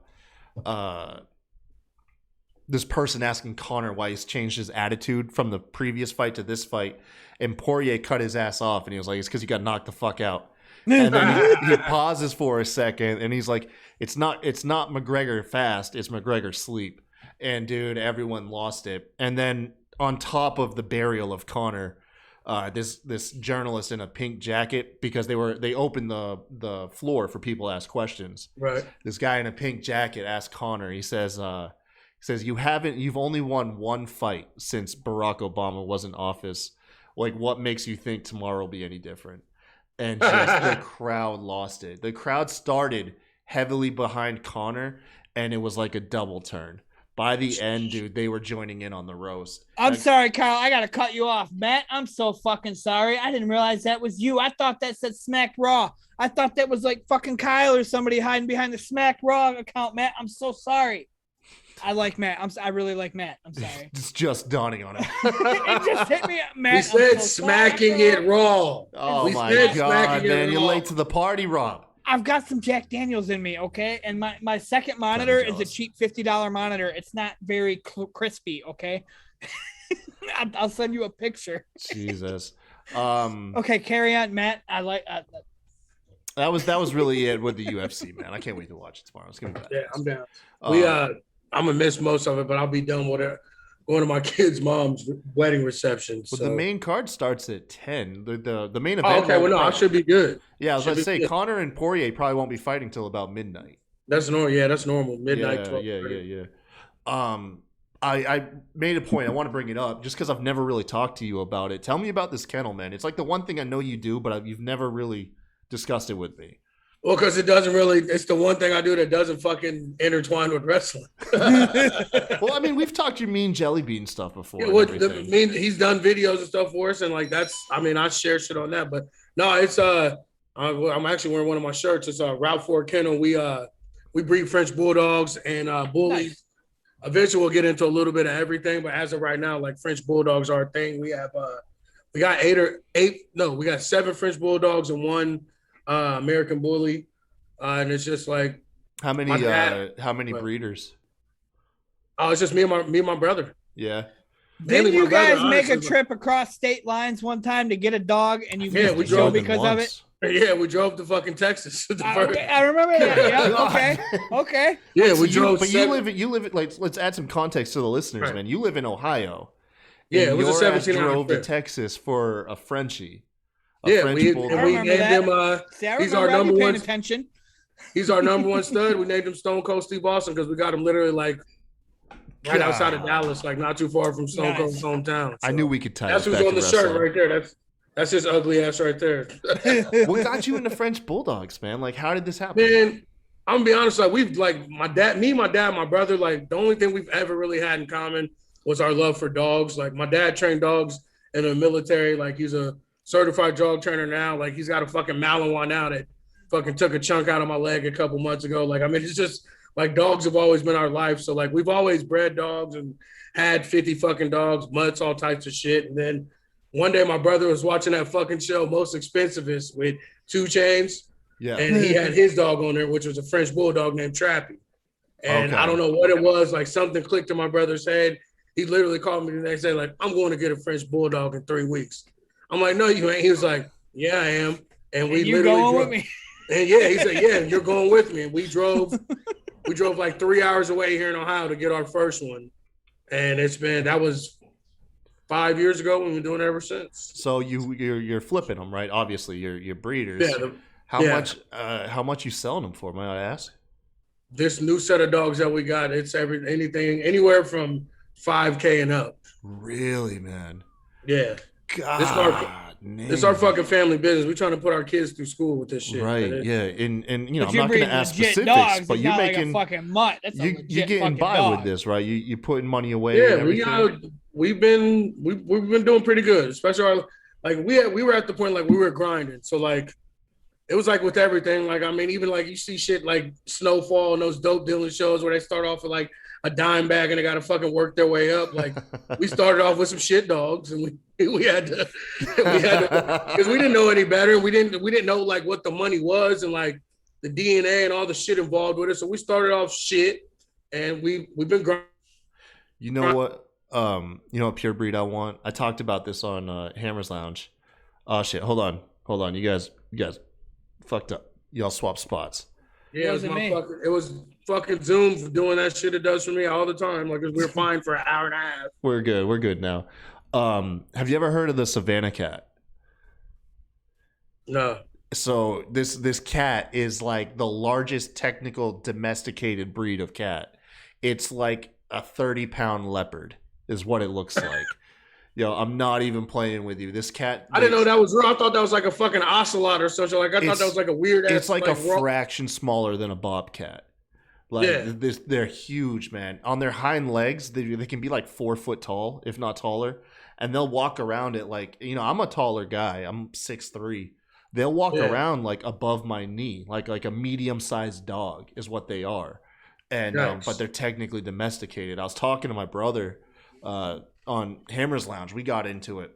this person asking Conor why he's changed his attitude from the previous fight to this fight, and Poirier cut his ass off, and he was like, "It's because you got knocked the fuck out." And then he pauses for a second, and he's like, "It's not McGregor fast, it's McGregor sleep." And dude, everyone lost it. And then on top of the burial of Conor, this journalist in a pink jacket, because they opened the floor for people to ask questions. Right. This guy in a pink jacket asked Conor. He says you've only won one fight since Barack Obama was in office. Like, what makes you think tomorrow will be any different? And just the crowd lost it. The crowd started heavily behind Conor, and it was like a double turn. By the end, dude, they were joining in on the roast. I'm sorry, Kyle. I got to cut you off. Matt, I'm so fucking sorry. I didn't realize that was you. I thought that said Smack Raw. I thought that was like fucking Kyle or somebody hiding behind the Smack Raw account, Matt. I'm so sorry. I like Matt. I really like Matt. I'm sorry. It's just dawning on him. It just hit me, Matt. We said smacking it raw. Oh we my God, man. You're late to the party, Rob. I've got some Jack Daniels in me, okay? And my second monitor is a cheap $50 monitor. It's not very crispy, okay? I'll send you a picture. Jesus. Okay, carry on, Matt. I like that was really it with the UFC, man. I can't wait to watch it tomorrow. It's gonna be bad. Yeah, I'm down. I'm gonna miss most of it, but I'll be done with it. Going to my kid's mom's wedding reception. But so. the main card starts at 10. The main event. Oh, okay, well, no, I should be good. Yeah, I was about to say good. Conor and Poirier probably won't be fighting till about midnight. That's normal. Yeah, that's normal. Midnight. Yeah. I made a point. I want to bring it up just because I've never really talked to you about it. Tell me about this kennel, man. It's like the one thing I know you do, but you've never really discussed it with me. Well, because it's the one thing I do that doesn't fucking intertwine with wrestling. Well, I mean, we've talked your Mean Jelly Bean stuff before. Yeah, he's done videos and stuff for us, and like I share shit on that. But no, it's I'm actually wearing one of my shirts. It's Route 4 Kennel. We breed French Bulldogs and bullies. Nice. Eventually, we'll get into a little bit of everything, but as of right now, like French Bulldogs are a thing. We got 7 French Bulldogs and 1 American Bully, and it's just like how many breeders? Oh, it's just me and my brother. Yeah. Didn't you guys make a trip across state lines one time to get a dog, and you missed the show because of it? Yeah, we drove to fucking Texas. Okay, I remember that. Yeah, okay. Yeah, we drove. But you live like, let's add some context to the listeners, right. Man. You live in Ohio. Yeah, it was a 17-hour drove to Texas for a Frenchie. We named him. He's our number one. Attention. He's our number 1 stud. We named him Stone Cold Steve Austin because we got him literally like right outside of Dallas, like not too far from Stone Cold's hometown. So I knew we could tie. That's who's on the shirt right there. That's his ugly ass right there. What got you into French Bulldogs, man? Like, how did this happen? Man, I'm gonna be honest. Like, we've like my dad, my brother. Like, the only thing we've ever really had in common was our love for dogs. Like, my dad trained dogs in the military. Like, he's a certified dog trainer now. Like, he's got a fucking Malinois now that fucking took a chunk out of my leg a couple months ago. Like, I mean, it's just like dogs have always been our life. So like, we've always bred dogs and had 50 fucking dogs, mutts, all types of shit. And then one day my brother was watching that fucking show, Most Expensivest, with 2 Chainz. Yeah. And he had his dog on there, which was a French Bulldog named Trappy. And I don't know what it was. Like, something clicked in my brother's head. He literally called me the next day, like, I'm going to get a French Bulldog in 3 weeks. I'm like, no, you ain't. He was like, yeah, I am. And we you literally going with me. And yeah, he said, yeah, you're going with me. And we drove like 3 hours away here in Ohio to get our first one. And that was 5 years ago. We've been doing it ever since. So you're flipping them, right? Obviously, you're breeders. Yeah. How much you selling them for, may I ask? This new set of dogs that we got, it's anything anywhere from $5,000 and up. Really, man? Yeah. God, it's our fucking family business. We're trying to put our kids through school with this shit. Right, man. Yeah. And I'm not going to ask specifics, dogs, but you're making like a fucking mutt. That's you're getting by dog. With this, right? You're putting money away. Yeah, we've been doing pretty good. Especially we were at the point like we were grinding. So like it was like with everything. Like, I mean, even like you see shit like Snowfall and those dope dealing shows where they start off with like a dime bag and they got to fucking work their way up. Like, we started off with some shit dogs and we had to because we didn't know any better. And we didn't know like what the money was and like the DNA and all the shit involved with it. So we started off shit and we've been grinding. You know what? What pure breed I want? I talked about this on Hammer's Lounge. Oh shit! Hold on. You guys fucked up. Y'all swapped spots. Yeah, it was fucking Zoom for doing that shit it does for me all the time. Like, we're fine for an hour and a half. We're good now. Have you ever heard of the Savannah cat? No. So this cat is like the largest technical domesticated breed of cat. It's like a 30-pound leopard is what it looks like. Yo, I'm not even playing with you. This cat. I didn't know that was real. I thought that was like a fucking ocelot or something. Like, I thought that was like a weird ass. It's like a fraction smaller than a bobcat. Like, yeah. They're huge, man. On their hind legs, they can be like 4 foot tall, if not taller. And they'll walk around it like, you know, I'm a taller guy. I'm 6'3". They'll walk around like above my knee, like a medium-sized dog is what they are. And but they're technically domesticated. I was talking to my brother on Hammer's Lounge. We got into it.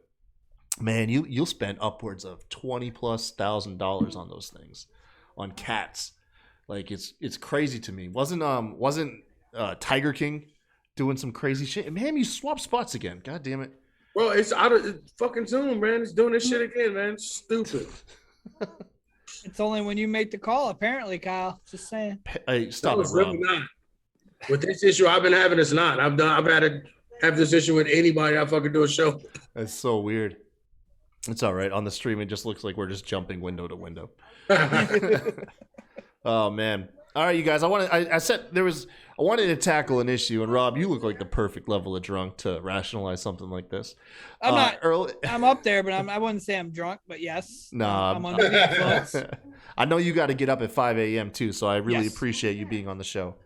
Man, you'll spend upwards of $20,000+ on those things, on cats. Like, it's crazy to me. Wasn't Tiger King doing some crazy shit? Man, you swap spots again. God damn it. Bro, it's out of fucking Zoom, man. It's doing this shit again, man. It's stupid. It's only when you make the call, apparently, Kyle. Just saying. Hey, stop it, Rob. Really not. With this issue I've been having, it's not. I've had to have this issue with anybody I fucking do a show. That's so weird. It's all right. On the stream, it just looks like we're just jumping window to window. Oh man. All right, you guys. I wanted to tackle an issue, and Rob, you look like the perfect level of drunk to rationalize something like this. I'm not. I'm up there, but I wouldn't say I'm drunk. But yes, I'm under the influence. I know you got to get up at 5 a.m. too, so I really appreciate you being on the show.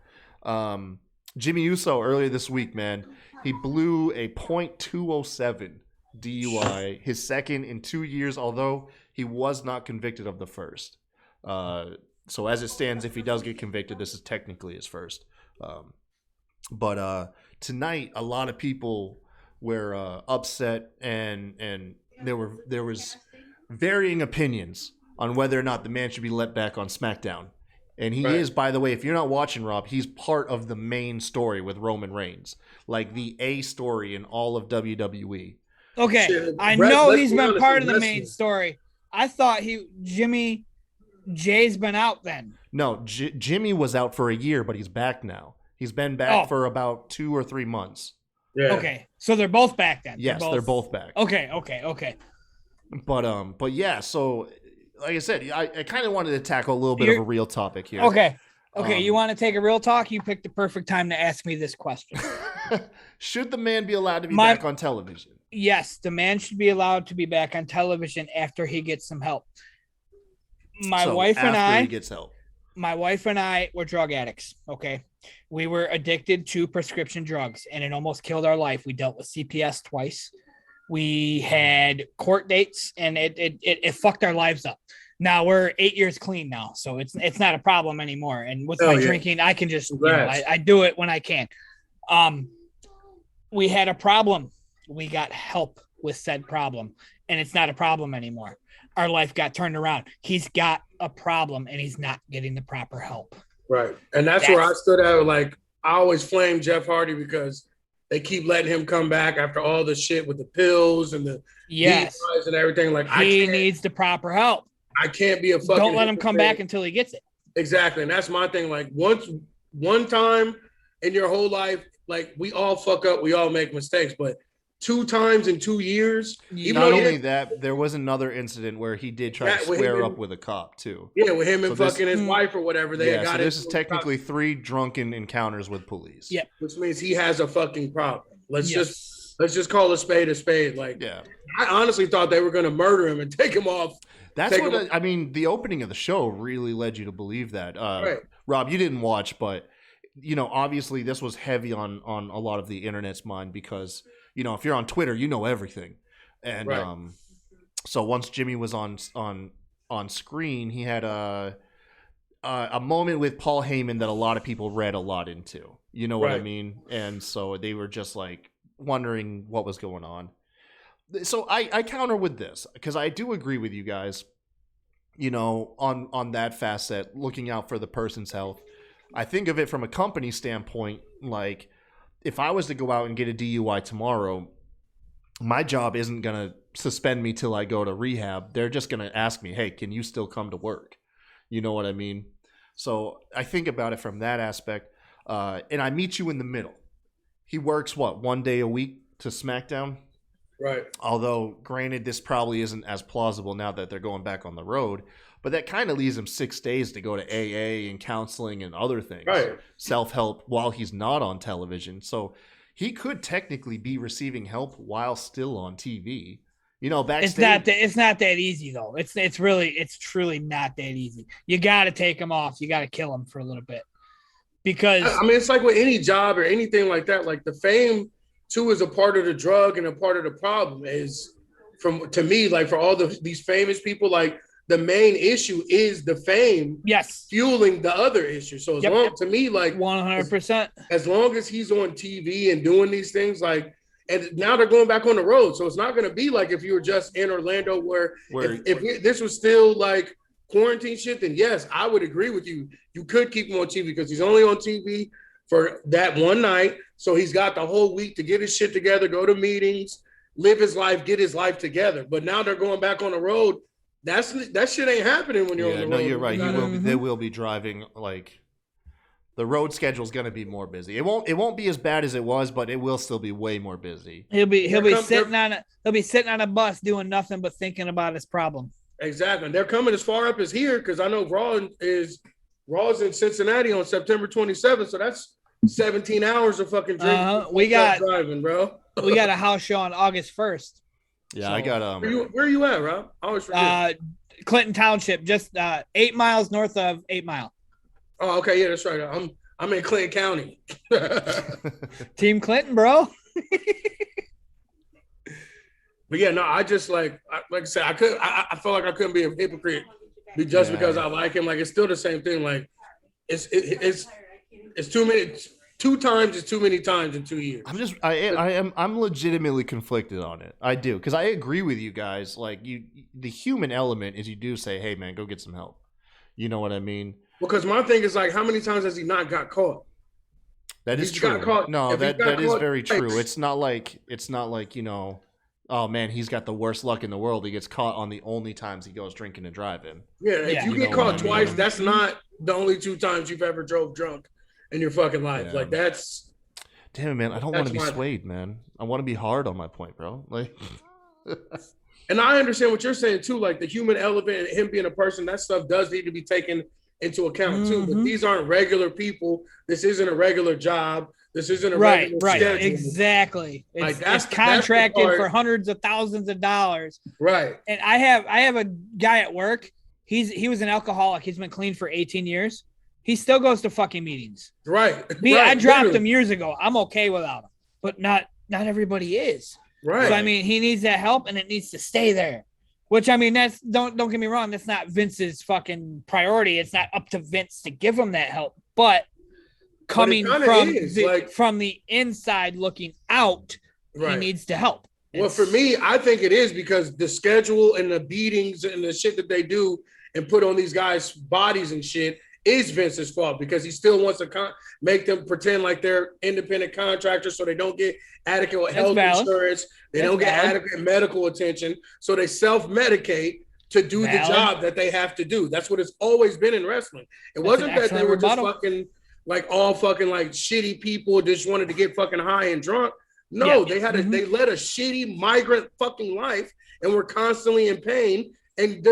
Jimmy Uso earlier this week, man, he blew a .207 DUI, his second in 2 years, although he was not convicted of the first. So as it stands, if he does get convicted, this is technically his first. But tonight, a lot of people were upset, and there was varying opinions on whether or not the man should be let back on SmackDown. And he is, by the way, if you're not watching, Rob, he's part of the main story with Roman Reigns, like the A story in all of WWE. Okay, I know he's been part of the main story. I thought Jay's been out then. No, Jimmy was out for a year, but he's back now. He's been back for about 2 or 3 months. Yeah. Okay, so they're both back then. Yes, they're both back. Okay. But yeah. So, like I said, I kind of wanted to tackle a little bit of a real topic here. Okay. You want to take a real talk? You picked the perfect time to ask me this question. Should the man be allowed to be back on television? Yes, the man should be allowed to be back on television after he gets some help. My wife and I were drug addicts. Okay. We were addicted to prescription drugs, and it almost killed our life. We dealt with CPS twice. We had court dates, and it fucked our lives up. Now we're 8 years clean now, so it's not a problem anymore. And with my drinking, I can just I do it when I can. We had a problem. We got help with said problem, and it's not a problem anymore. Our life got turned around. He's got a problem, and he's not getting the proper help. Right. And that's where I stood out. Like, I always flame Jeff Hardy because they keep letting him come back after all the shit with the pills and the and everything. Like, he needs the proper help. I can't be a fucking. Don't let him come back until he gets it. Exactly. And that's my thing. Like, one time in your whole life, like, we all fuck up, we all make mistakes, but 2 times in 2 years. Not only that, there was another incident where he did try to square up with a cop too. Yeah, with him and fucking his wife or whatever. So this is technically 3 drunken encounters with police. Yeah, which means he has a fucking problem. Let's just call a spade a spade. Like, I honestly thought they were going to murder him and take him off. That's what I mean. The opening of the show really led you to believe that. Rob, you didn't watch, but you know, obviously this was heavy on a lot of the internet's mind because, you know, if you're on Twitter, you know everything. And so once Jimmy was on screen, he had a moment with Paul Heyman that a lot of people read a lot into. You know what I mean? And so they were just like wondering what was going on. So I counter with this because I do agree with you guys, you know, on that facet, looking out for the person's health. I think of it from a company standpoint, like if I was to go out and get a DUI tomorrow, my job isn't going to suspend me till I go to rehab. They're just going to ask me, hey, can you still come to work? You know what I mean? So I think about it from that aspect, and I meet you in the middle. He works, what, 1 day a week to SmackDown? Right. Although, granted, this probably isn't as plausible now that they're going back on the road, but that kind of leaves him 6 days to go to AA and counseling and other things. Right. Self-help while he's not on television. So he could technically be receiving help while still on TV. You know, backstage. It's not that easy though. It's truly not that easy. You got to take him off. You got to kill him for a little bit, because I mean, it's like with any job or anything like that. Like the fame too is a part of the drug and a part of the problem. Is to me, like for all these famous people, like the main issue is the fame. Yes. Fueling the other issue. So to me, like 100%. As long as he's on TV and doing these things, like. And now they're going back on the road. So it's not going to be like if you were just in Orlando where if this was still like quarantine shit, then yes, I would agree with you. You could keep him on TV because he's only on TV for that one night. So he's got the whole week to get his shit together, go to meetings, live his life, get his life together. But now they're going back on the road. That shit ain't happening when you're on the road. No, you're right. They will be driving like... The road schedule is going to be more busy. It won't be as bad as it was, but it will still be way more busy. He'll be sitting on a bus doing nothing but thinking about his problem. Exactly. They're coming as far up as here because I know Raw's in Cincinnati on September 27th, so that's 17 hours of fucking drinking. We got driving, bro. We got a house show on August 1st. Yeah, so, I got Where are you at, Rob? I always forget. Clinton Township, just 8 miles north of 8 Mile. Oh, okay, yeah, that's right. I'm in Clinton County. Team Clinton, bro. But yeah, no, I just like I said, I felt like I couldn't be a hypocrite because I like him. Like it's still the same thing. Like it's too many. 2 times is too many times in 2 years. I'm legitimately conflicted on it. I do, because I agree with you guys. Like the human element is you do say, hey man, go get some help. You know what I mean? Because my thing is like, how many times has he not got caught? That is true. No, that is very true. It's not like you know, oh man, he's got the worst luck in the world. He gets caught on the only times he goes drinking and driving. Yeah, if you get caught twice, that's not the only 2 times you've ever drove drunk in your fucking life. Yeah. Like that's. Damn it, man! I don't want to be swayed, man. I want to be hard on my point, bro. Like. And I understand what you're saying too. Like the human element and him being a person, that stuff does need to be taken into account too, but these aren't regular people. This isn't a regular job. This isn't a regular schedule. Exactly. It's contracted for hundreds of thousands of dollars. Right. And I have a guy at work. He was an alcoholic. He's been clean for 18 years. He still goes to fucking meetings. Right. I dropped him years ago. I'm okay without him, but not everybody is. Right. So I mean, he needs that help, and it needs to stay there. Which I mean, that's don't get me wrong. That's not Vince's fucking priority. It's not up to Vince to give him that help. But coming from the inside looking out, he needs to help. Well, for me, I think it is because the schedule and the beatings and the shit that they do and put on these guys' bodies and shit is Vince's fault because he still wants to make them pretend like they're independent contractors so they don't get adequate health insurance. They don't get adequate medical attention. So they self-medicate to do the job that they have to do. That's what it's always been in wrestling. It wasn't that they were just fucking like all fucking like shitty people just wanted to get fucking high and drunk. No, they led a shitty migrant fucking life and were constantly in pain. And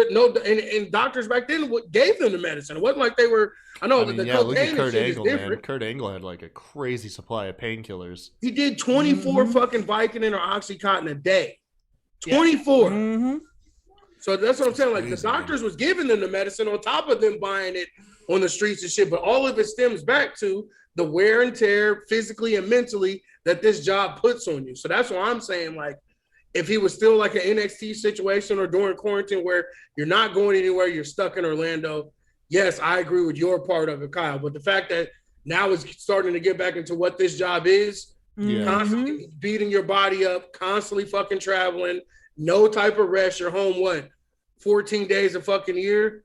doctors back then gave them the medicine. It wasn't like they were. I know the cocaine Kurt Angle, is different. Man. Kurt Angle had like a crazy supply of painkillers. He did 24 fucking Vicodin or OxyContin a day. 24. Mm-hmm. So that's what I'm saying. Like the doctors was giving them the medicine on top of them buying it on the streets and shit. But all of it stems back to the wear and tear, physically and mentally, that this job puts on you. So that's why I'm saying like. If he was still like an NXT situation or during quarantine where you're not going anywhere, you're stuck in Orlando, yes, I agree with your part of it, Kyle. But the fact that now it's starting to get back into what this job is, constantly beating your body up, constantly fucking traveling, no type of rest, you're home, 14 days a fucking year?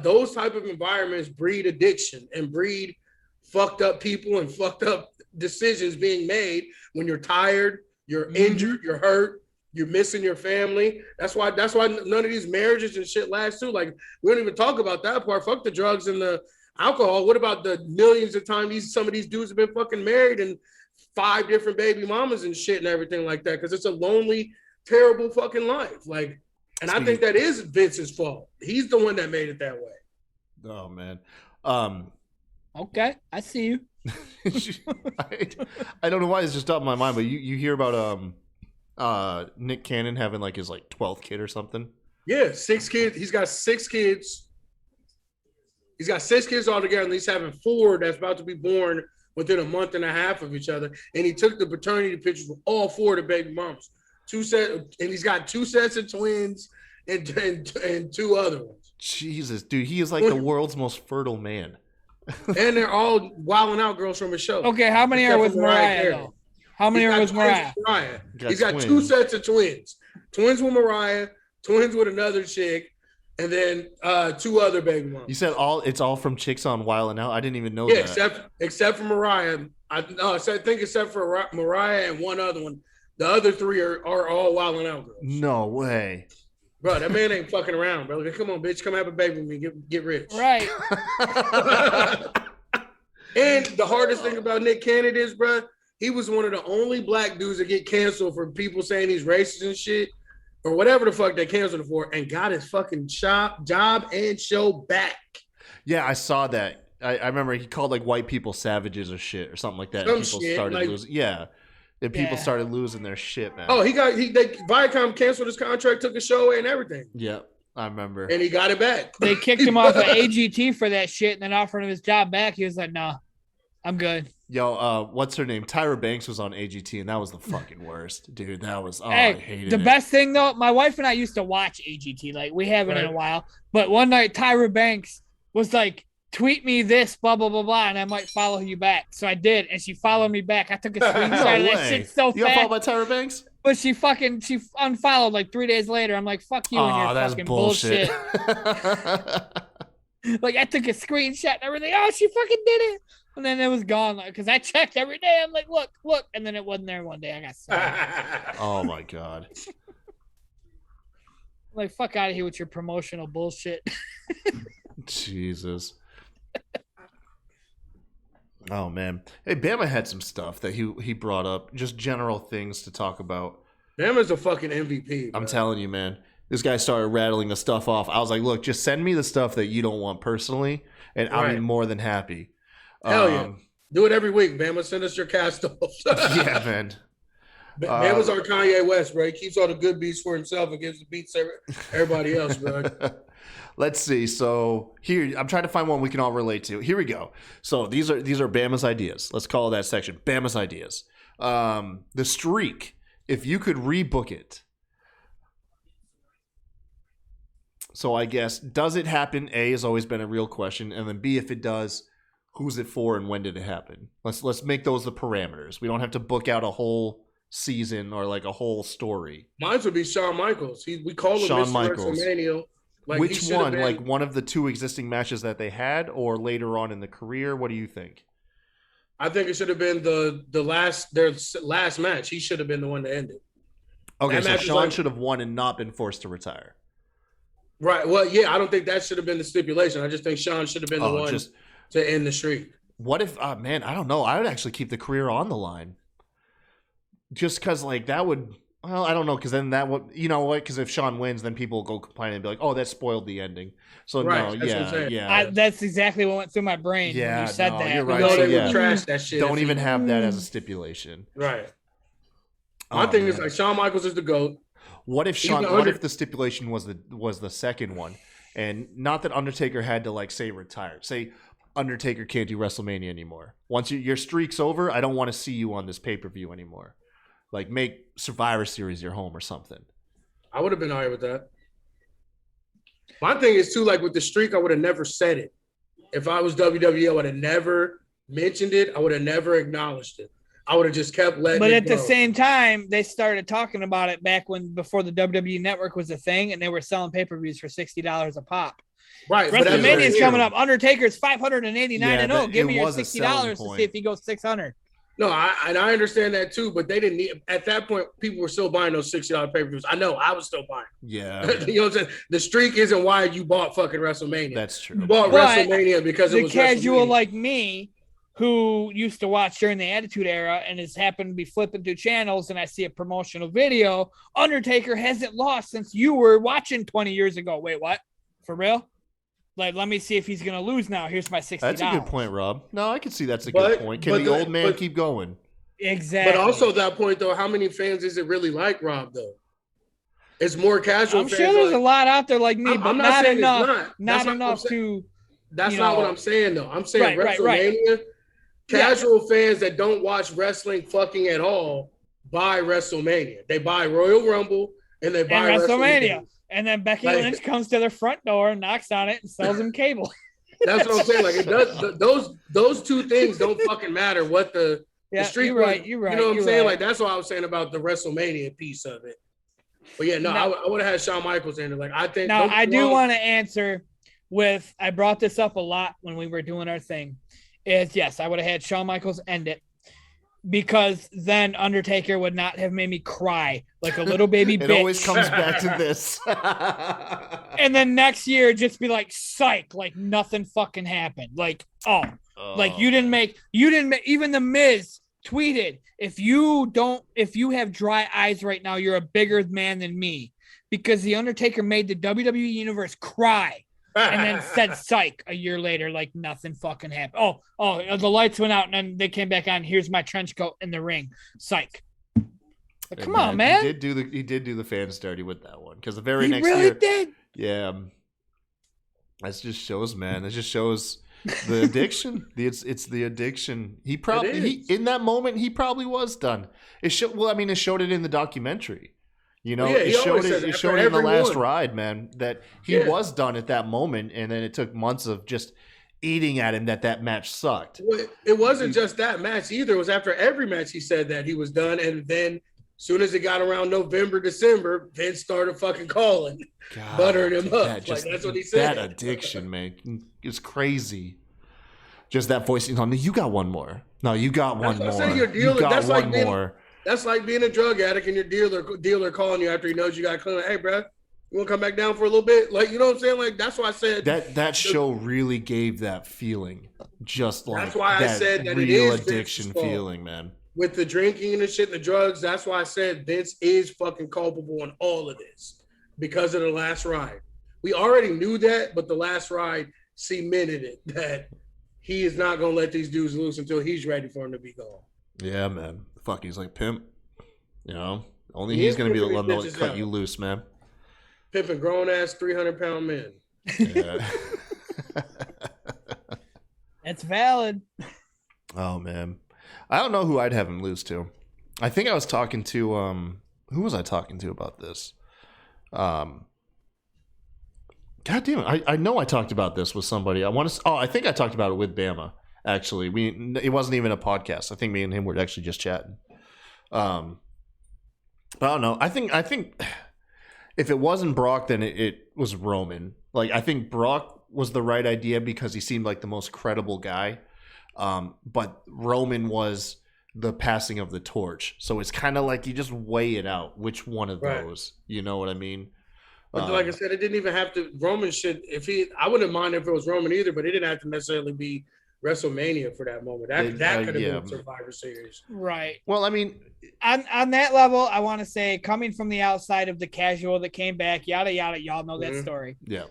Those type of environments breed addiction and breed fucked up people and fucked up decisions being made when you're tired, you're injured, you're hurt. You're missing your family. That's why none of these marriages and shit last too. Like we don't even talk about that part. Fuck the drugs and the alcohol. What about the millions of times some of these dudes have been fucking married and 5 different baby mamas and shit and everything like that? Because it's a lonely, terrible fucking life. Like, and I think that is Vince's fault. He's the one that made it that way. Oh man. Okay, I see you. I don't know why it's just up in my mind, but you hear about Nick Cannon having like his 12th kid or something? Yeah, 6 kids. He's got 6 kids. He's got 6 kids altogether, and he's having 4 that's about to be born within a month and a half of each other. And he took the paternity pictures with all 4 of the baby moms. And he's got 2 sets of twins and 2 other ones. Jesus, dude, he is like the world's most fertile man. And they're all wilding out girls from his show. Okay, how many are with Mariah though? How many are with Mariah? He's got 2 sets of twins. Twins with Mariah, twins with another chick, and then 2 other baby moms. You said it's all from chicks on Wild 'N Out? I didn't even know that. Yeah, except for Mariah. I think except for Mariah and one other one. The other 3 are all Wild 'N Out girls. No way. Bro, that man ain't fucking around, bro. Like, come on, bitch, come have a baby with me, get rich. Right. And the hardest thing about Nick Cannon is, bro, he was one of the only black dudes that get canceled for people saying he's racist and shit, or whatever the fuck they canceled him for, and got his fucking job and show back. Yeah, I saw that. I remember he called white people savages or shit or something like that. Some and people shit, started losing. Yeah. And people started losing their shit, man. Oh, Viacom canceled his contract, took his show away and everything. Yep, I remember. And he got it back. They kicked him off of AGT for that shit and then offered him his job back. He was like, nah, I'm good. Yo, what's her name? Tyra Banks was on AGT, and that was the fucking worst. Dude, that was, I hated it. The best thing, though, my wife and I used to watch AGT. Like, we haven't in a while. But one night, Tyra Banks was like, tweet me this, blah, blah, blah, blah, and I might follow you back. So I did, and she followed me back. I took a screenshot of that shit so fast. You got followed by Tyra Banks? But she unfollowed 3 days later. I'm like, fuck you and your fucking bullshit. Like, I took a screenshot and everything. Oh, she fucking did it. And then it was gone. Because I checked every day. I'm like, look. And then it wasn't there one day. I got sad. Oh, my God. Like, fuck out of here with your promotional bullshit. Jesus. Oh man, hey, Bama had some stuff that he brought up, just general things to talk about. Bama's a fucking MVP. I'm telling you, man. This guy started rattling the stuff off. I was like, look, just send me the stuff that you don't want personally, and I'll be more than happy. Hell yeah. Do it every week, Bama. Send us your cast offs. Yeah, man. Bama's our Kanye West, bro. He keeps all the good beats for himself and gives the beats to everybody else, bro. Let's see. So here, I'm trying to find one we can all relate to. Here we go. So these are Bama's ideas. Let's call that section Bama's ideas. The streak, if you could rebook it. So I guess, does it happen? A has always been a real question. And then B, if it does, who's it for and when did it happen? Let's make those the parameters. We don't have to book out a whole season or a whole story. Mine would be Shawn Michaels. We call him Shawn Mr. Michaels. WrestleMania. Which one? One of the 2 existing matches that they had, or later on in the career? What do you think? I think it should have been their last match. He should have been the one to end it. Okay, so Shawn should have won and not been forced to retire. Right. Well, yeah, I don't think that should have been the stipulation. I just think Shawn should have been the one to end the streak. What if, man, I don't know. I would actually keep the career on the line. Just because, that would... Well, I don't know, because then that would, you know what? Because if Shawn wins, then people will go complain and be like, "Oh, that spoiled the ending." So right, that's exactly what went through my brain. Yeah, when you said that. You're right. They would trash that shit. Don't even have that as a stipulation. Right. My thing is Shawn Michaels is the GOAT. What if What if the stipulation was the second one, and not that Undertaker had to say retire, say Undertaker can't do WrestleMania anymore. Once your streak's over, I don't want to see you on this pay-per-view anymore. Make Survivor Series your home or something. I would have been all right with that. My thing is, too, with the streak, I would have never said it. If I was WWE, I would have never mentioned it. I would have never acknowledged it. I would have just kept letting it go. But at the same time, they started talking about it before the WWE Network was a thing, and they were selling pay-per-views for $60 a pop. Right. WrestleMania is coming up. Undertaker's 589-0. Give me your $60 to see if he goes 600. No, I understand that too, but they didn't need at that point. People were still buying those $60 pay-per-views. I know, I was still buying. Yeah, you know what I'm saying. The streak isn't why you bought fucking WrestleMania. That's true. You bought WrestleMania because it was the casual WrestleMania. like me, who used to watch during the Attitude Era and has happened to be flipping through channels, and I see a promotional video. Undertaker hasn't lost since you were watching 20 years ago. Wait, what? For real? Like, let me see if he's gonna lose now. Here's my $60. That's a good point, Rob. No, I can see that's a good point. Can the old man keep going? Exactly. But also at that point, though, how many fans is it really like Rob, though? It's more casual. I'm sure there's a lot out there like me, but I'm not saying enough. it's Not enough to. That's not what I'm saying, though. I'm saying WrestleMania. Right. Casual fans that don't watch wrestling fucking at all buy WrestleMania. They buy Royal Rumble and they buy WrestleMania. And then Becky Lynch comes to their front door, knocks on it, and sells them cable. That's what I'm saying. Like, it does. Those two things don't fucking matter. What the street? You're right. You know what I'm saying? Like, that's what I was saying about the WrestleMania piece of it. But yeah, I would have had Shawn Michaels in it. Like, I think. Now I do want to answer with. I brought this up a lot when we were doing our thing. Is yes, I would have had Shawn Michaels end it. Because then Undertaker would not have made me cry like a little baby bitch. It always comes back to this. And then next year, just be like, psych, like nothing fucking happened. Like, like you didn't make, even the Miz tweeted, if you have dry eyes right now, you're a bigger man than me. Because the Undertaker made the WWE Universe cry. And then said psych a year later, like nothing fucking happened. Oh, the lights went out and then they came back on. Here's my trench coat in the ring. Psych. Like, come on, man. He did do the fans dirty with that one because the very next year. He really did. Yeah. That just shows, man. It just shows the addiction. It's the addiction. He probably in that moment he probably was done. It showed it in the documentary. You know, it showed it in the last ride, man, that he was done at that moment, and then it took months of just eating at him that match sucked. Well, it wasn't just that match either. It was after every match he said that he was done, and then as soon as it got around November, December, Vince started fucking calling, buttering him up. That's what he said. That addiction, man, is crazy. Just that voice on you got one more. No, you got one more. You got one more. That's like being a drug addict and your dealer calling you after he knows you got clean. Hey, bro, you want to come back down for a little bit? Like, you know what I'm saying? Like, that's why I said that show really gave that feeling. Just like that's why I said that real it is addiction feeling, man. With the drinking and the shit and the drugs, that's why I said Vince is fucking culpable in all of this because of the last ride. We already knew that, but the last ride cemented it that he is not gonna let these dudes loose until he's ready for him to be gone. Yeah, man. Fuck, he's like pimp. You know, only he's gonna be the one that cut you loose, man. Pimping grown ass 300-pound men. Yeah. That's valid. Oh man, I don't know who I'd have him lose to. I think I was talking to who was I talking to about this? God damn it! I know I talked about this with somebody. I think I talked about it with Bama. Actually, it wasn't even a podcast. I think me and him were actually just chatting. But I don't know. I think if it wasn't Brock, then it was Roman. Like, I think Brock was the right idea because he seemed like the most credible guy. But Roman was the passing of the torch. So it's kind of like you just weigh it out. Which one of those? You know what I mean? But like I said, it didn't even have to. Roman should. I wouldn't mind if it was Roman either, but it didn't have to necessarily be WrestleMania for that moment. That could have been Survivor Series. Right. Well, I mean, on that level, I want to say, coming from the outside of the casual that came back, yada yada, y'all know that story. Yeah.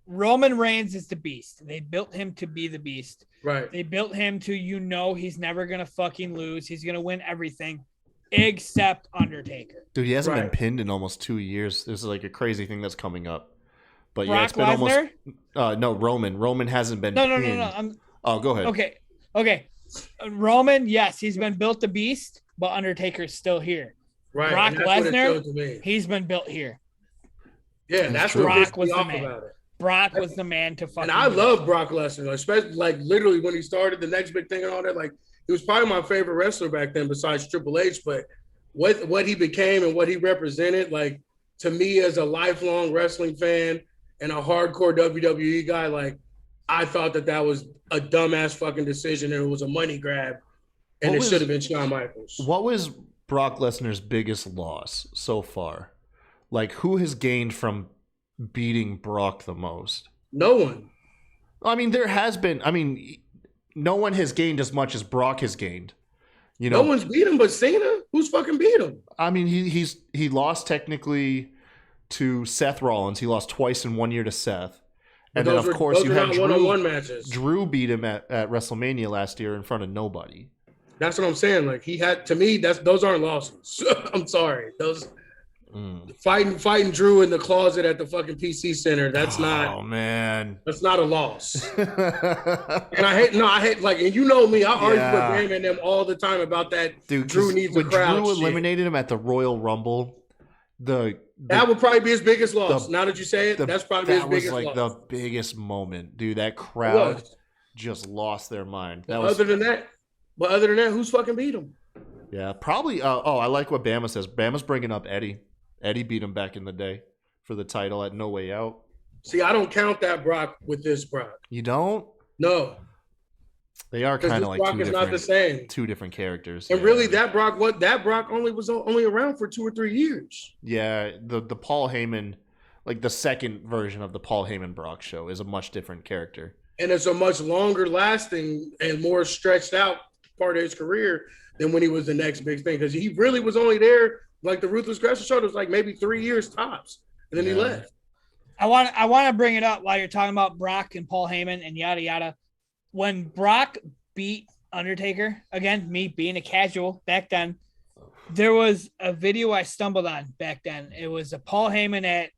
Roman Reigns is the beast. They built him to be the beast. Right. They built him to, he's never gonna fucking lose. He's gonna win everything, except Undertaker. Dude, he hasn't been pinned in almost 2 years. This is like a crazy thing that's coming up. But Brock it's been Lesnar? almost no, Roman hasn't been pinned. No. Oh, go ahead. Okay. Roman, yes, he's been built the beast, but Undertaker's still here. Right. Brock Lesnar, he's been built here. Yeah, that's what Brock was the man. About it. Brock was the man to fucking. And I love Brock Lesnar, especially like literally when he started the next big thing and all that. Like, he was probably my favorite wrestler back then, besides Triple H. But what he became and what he represented, like, to me as a lifelong wrestling fan and a hardcore WWE guy, like, I thought that was a dumbass fucking decision and it was a money grab and it should have been Shawn Michaels. What was Brock Lesnar's biggest loss so far? Like, who has gained from beating Brock the most? No one. I mean, there has been. I mean, no one has gained as much as Brock has gained. You know, no one's beat him but Cena. Who's fucking beat him? I mean, he lost technically to Seth Rollins. He lost twice in 1 year to Seth. And then, of course, you had one-on-one matches. Drew beat him at WrestleMania last year in front of nobody. That's what I'm saying. Like, he had, to me, those aren't losses. I'm sorry. Those fighting Drew in the closet at the fucking PC Center. That's not. Oh man, that's not a loss. And I hate like, and you know me, I argue with Graham and them all the time about that. Dude, Drew needs a crowd. Drew eliminated him at the Royal Rumble. That would probably be his biggest loss. Now that you say it, that's probably his biggest loss. That was like the biggest moment, dude. That crowd just lost their mind. Other than that, who's fucking beat him? Yeah, probably. I like what Bama says. Bama's bringing up Eddie. Eddie beat him back in the day for the title at No Way Out. See, I don't count that Brock with this Brock. You don't? No. They are kind of like Brock is not the same. Two different characters. And really, that Brock was only around for 2 or 3 years. Yeah, the Paul Heyman, like the second version of the Paul Heyman Brock show, is a much different character. And it's a much longer lasting and more stretched out part of his career than when he was the next big thing. Because he really was only there, like the Ruthless Aggression show, it was like maybe 3 years tops. And then he left. I want to bring it up while you're talking about Brock and Paul Heyman and yada yada. When Brock beat Undertaker, again, me being a casual back then, there was a video I stumbled on back then. It was a Paul Heyman it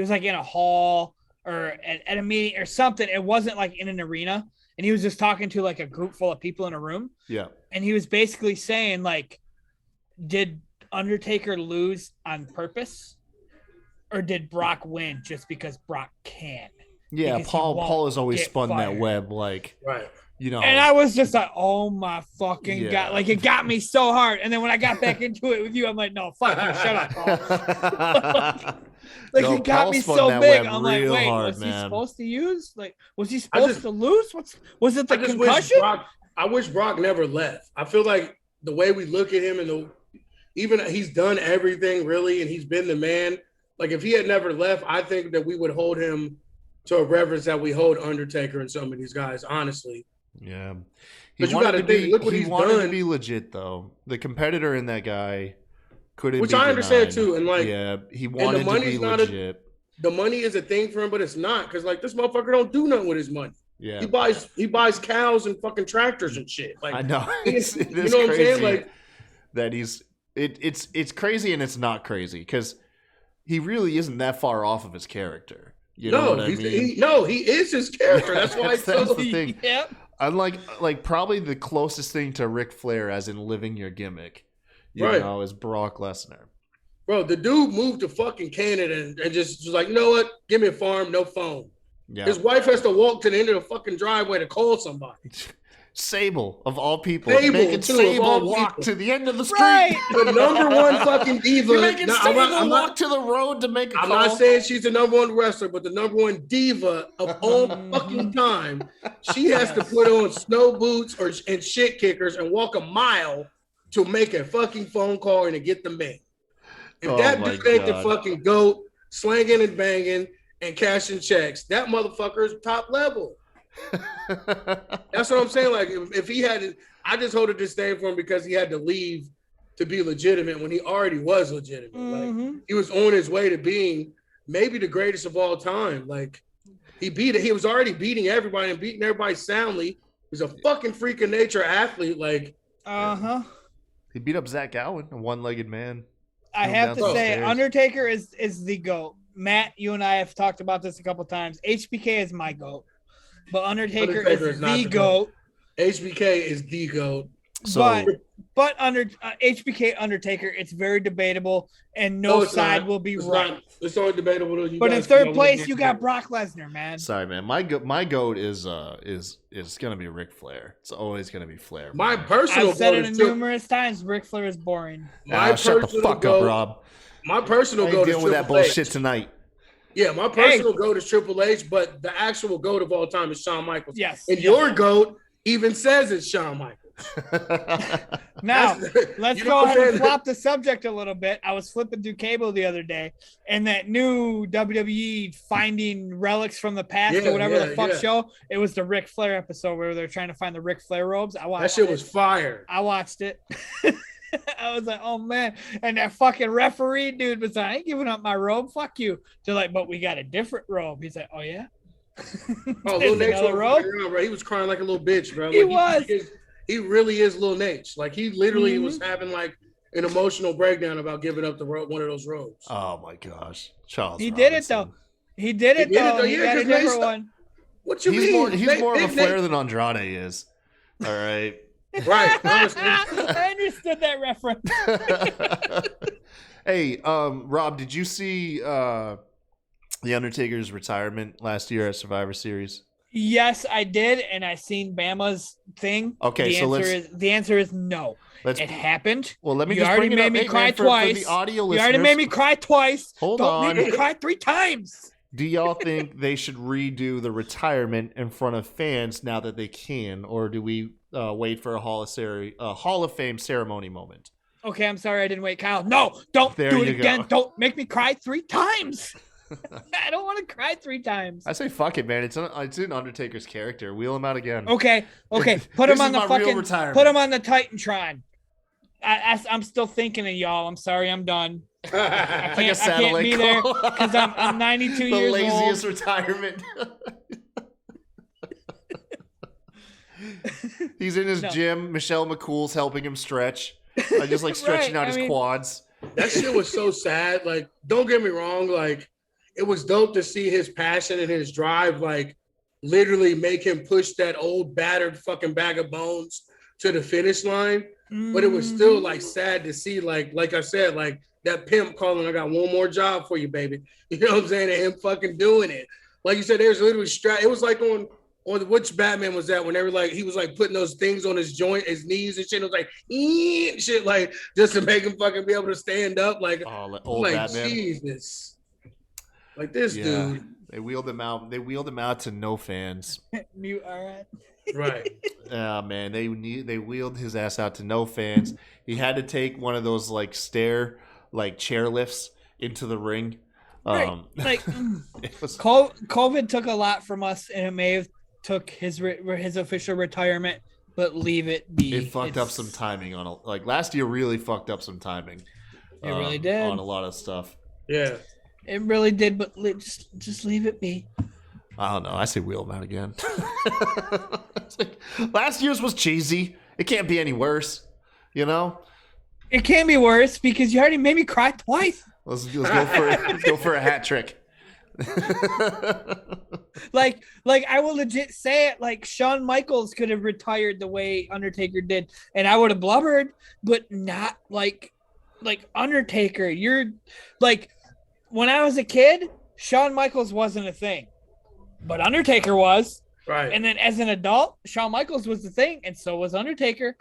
was like in a hall or at a meeting or something. It wasn't like in an arena. And he was just talking to like a group full of people in a room. Yeah. And he was basically saying like, did Undertaker lose on purpose? Or did Brock win just because Brock can? Yeah, Paul has always spun that web like, right. You know. And I was just like, oh my fucking God. Like, it got me so hard. And then when I got back into it with you, I'm like, no, fuck you, shut up, Paul. It got me so big. I'm like, wait, was he supposed to use? Like, was he supposed to lose? Was it the concussion? I wish Brock never left. I feel like the way we look at him and even he's done everything really, and he's been the man. Like, if he had never left, I think that we would hold him to a reverence that we hold Undertaker and some of these guys, honestly. Yeah. But you got to think, look what he's done. He wanted to be legit, though. The competitor in that guy couldn't be Which I understand, too. And, like, yeah, he wanted to be legit. The money is a thing for him, but it's not. Because, like, this motherfucker don't do nothing with his money. Yeah. He buys cows and fucking tractors and shit. Like, I know. You know what I'm saying? Like, that it's crazy and it's not crazy. Because he really isn't that far off of his character. You know what I mean? He is his character. That's why that's the thing. Yep. Unlike probably the closest thing to Ric Flair, as in living your gimmick, you know, is Brock Lesnar. Bro, the dude moved to fucking Canada and just was like, you know what? Give me a farm, no phone. Yeah. His wife has to walk to the end of the fucking driveway to call somebody. Sable, of all people. Making Sable walk to the end of the street. Right. The number one fucking diva. You're making Sable walk to the road to make a call. I'm not saying she's the number one wrestler, but the number one diva of all fucking time. She has to put on snow boots and shit kickers and walk a mile to make a fucking phone call and to get the man. If that dude ain't the fucking GOAT, slanging and banging and cashing checks, that motherfucker is top level. That's what I'm saying. Like, if he had, I just hold a disdain for him because he had to leave to be legitimate when he already was legitimate. Mm-hmm. Like, he was on his way to being maybe the greatest of all time. Like, he was already beating everybody and beating everybody soundly. He's a fucking freak of nature athlete. Like, he beat up Zach Gowen, a one-legged man. I have to say, Undertaker is the GOAT. Matt, you and I have talked about this a couple times. HBK is my GOAT. But Undertaker is the GOAT. HBK is the GOAT. But HBK Undertaker, it's very debatable, and no side will be right. It's only debatable. But in third place, you got Brock Lesnar, man. Sorry, man. My GOAT is gonna be Ric Flair. It's always gonna be Flair. My personal. I've said it numerous times. Ric Flair is boring. Shut the fuck up, Rob. My personal GOAT is dealing with that bullshit tonight. Yeah, my personal GOAT is Triple H, but the actual GOAT of all time is Shawn Michaels. Yes. And your GOAT even says it's Shawn Michaels. Now, let's go ahead and flop the subject a little bit. I was flipping through cable the other day, and that new WWE Finding Relics from the Past or whatever the fuck show, it was the Ric Flair episode where they're trying to find the Ric Flair robes. I watched that shit was fire. I watched it. I was like, oh, man. And that fucking referee dude was like, I ain't giving up my robe. Fuck you. They're like, but we got a different robe. He's like, oh, yeah? Oh, Lil Nate bro. He was crying like a little bitch, bro. Like, he really is Lil Nate. Like, he literally was having, like, an emotional breakdown about giving up one of those robes. Oh, my gosh. Charles He Robinson. did it, though. He did it, though. He got a different one. What you mean? He's more of a Flair than Andrade is. All right. Right. I understood that reference. Hey, Rob, did you see The Undertaker's retirement last year at Survivor Series? Yes, I did, and I seen Bama's thing. Okay, the answer is no. It happened. Well, let me you just already bring it made up. me cry twice. For the audio you listeners, already made me cry twice. Hold Don't on. make me cry 3 times. Do y'all think they should redo the retirement in front of fans now that they can, or do we wait for a Hall of Fame ceremony moment? Okay, I'm sorry I didn't wait, Kyle. No, don't do it again. Go. Don't make me cry 3 times. I don't want to cry 3 times. I say fuck it, man. It's in Undertaker's character. Wheel him out again. Okay. Put him on the fucking. Put him on the Titantron. I'm still thinking of y'all. I'm sorry, I'm done. I can't be there because I'm 92 years old. The laziest retirement. He's in his gym. Michelle McCool's helping him stretch. Just like stretching out his quads. That shit was so sad. Like, don't get me wrong. Like, it was dope to see his passion and his drive, like, literally make him push that old battered fucking bag of bones to the finish line. But it was still, like, sad to see, like I said, like, that pimp calling, I got one more job for you, baby. You know what I'm saying? And him fucking doing it. Like you said, there's literally it was like on which Batman was that when they were like, he was like putting those things on his joint, his knees and shit. It was like, shit, like just to make him fucking be able to stand up. Like, old like Batman. Jesus. Like this dude. They wheeled him out. They wheeled him out to no fans. Mute, all right. Right. Man, they wheeled his ass out to no fans. He had to take one of those like chair lifts into the ring. Right. COVID took a lot from us, and it may have took his official retirement, but leave it be. It fucked up some timing on last year. Really fucked up some timing. It really did on a lot of stuff. Yeah, it really did. But just leave it be. I don't know. I say wheel him out again. Last year's was cheesy. It can't be any worse, you know. It can be worse because you already made me cry twice. Let's go for a hat trick. like I will legit say it. Like Shawn Michaels could have retired the way Undertaker did, and I would have blubbered, but not like Undertaker. You're like, when I was a kid, Shawn Michaels wasn't a thing, but Undertaker was. Right. And then as an adult, Shawn Michaels was the thing, and so was Undertaker.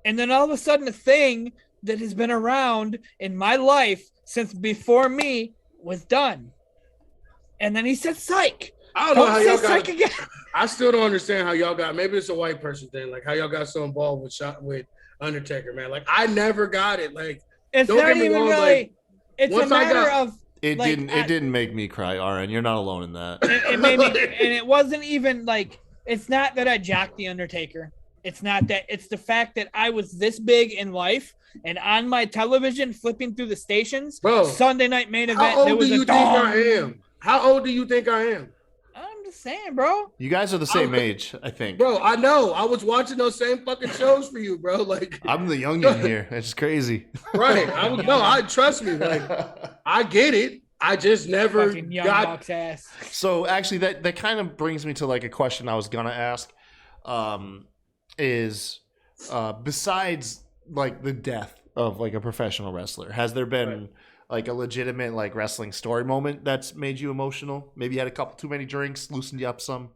And then all of a sudden, a thing that has been around in my life since before me was done. And then he said, psych. I don't know how y'all got again. I still don't understand how y'all got, maybe it's a white person thing, like how y'all got so involved with Undertaker, man. Like, I never got it. Like, it's don't not get me even wrong, really, like, it's a matter of it didn't make me cry, Aaron. You're not alone in that. It made me, and it wasn't even like, it's not that I jocked the Undertaker. It's not that. It's the fact that I was this big in life, and on my television, flipping through the stations, bro, Sunday Night Main Event. How old do you think I am? How old do you think I am? I'm just saying, bro. You guys are the same age, I think. Bro, I know. I was watching those same fucking shows for you, bro. Like, I'm the youngin' here. It's crazy. Right. I trust me. Like, I get it. I just never fucking young got ass. So actually, that kind of brings me to like a question I was gonna ask. Is besides like the death of like a professional wrestler, has there been like a legitimate like wrestling story moment that's made you emotional? Maybe you had a couple too many drinks, loosened you up some.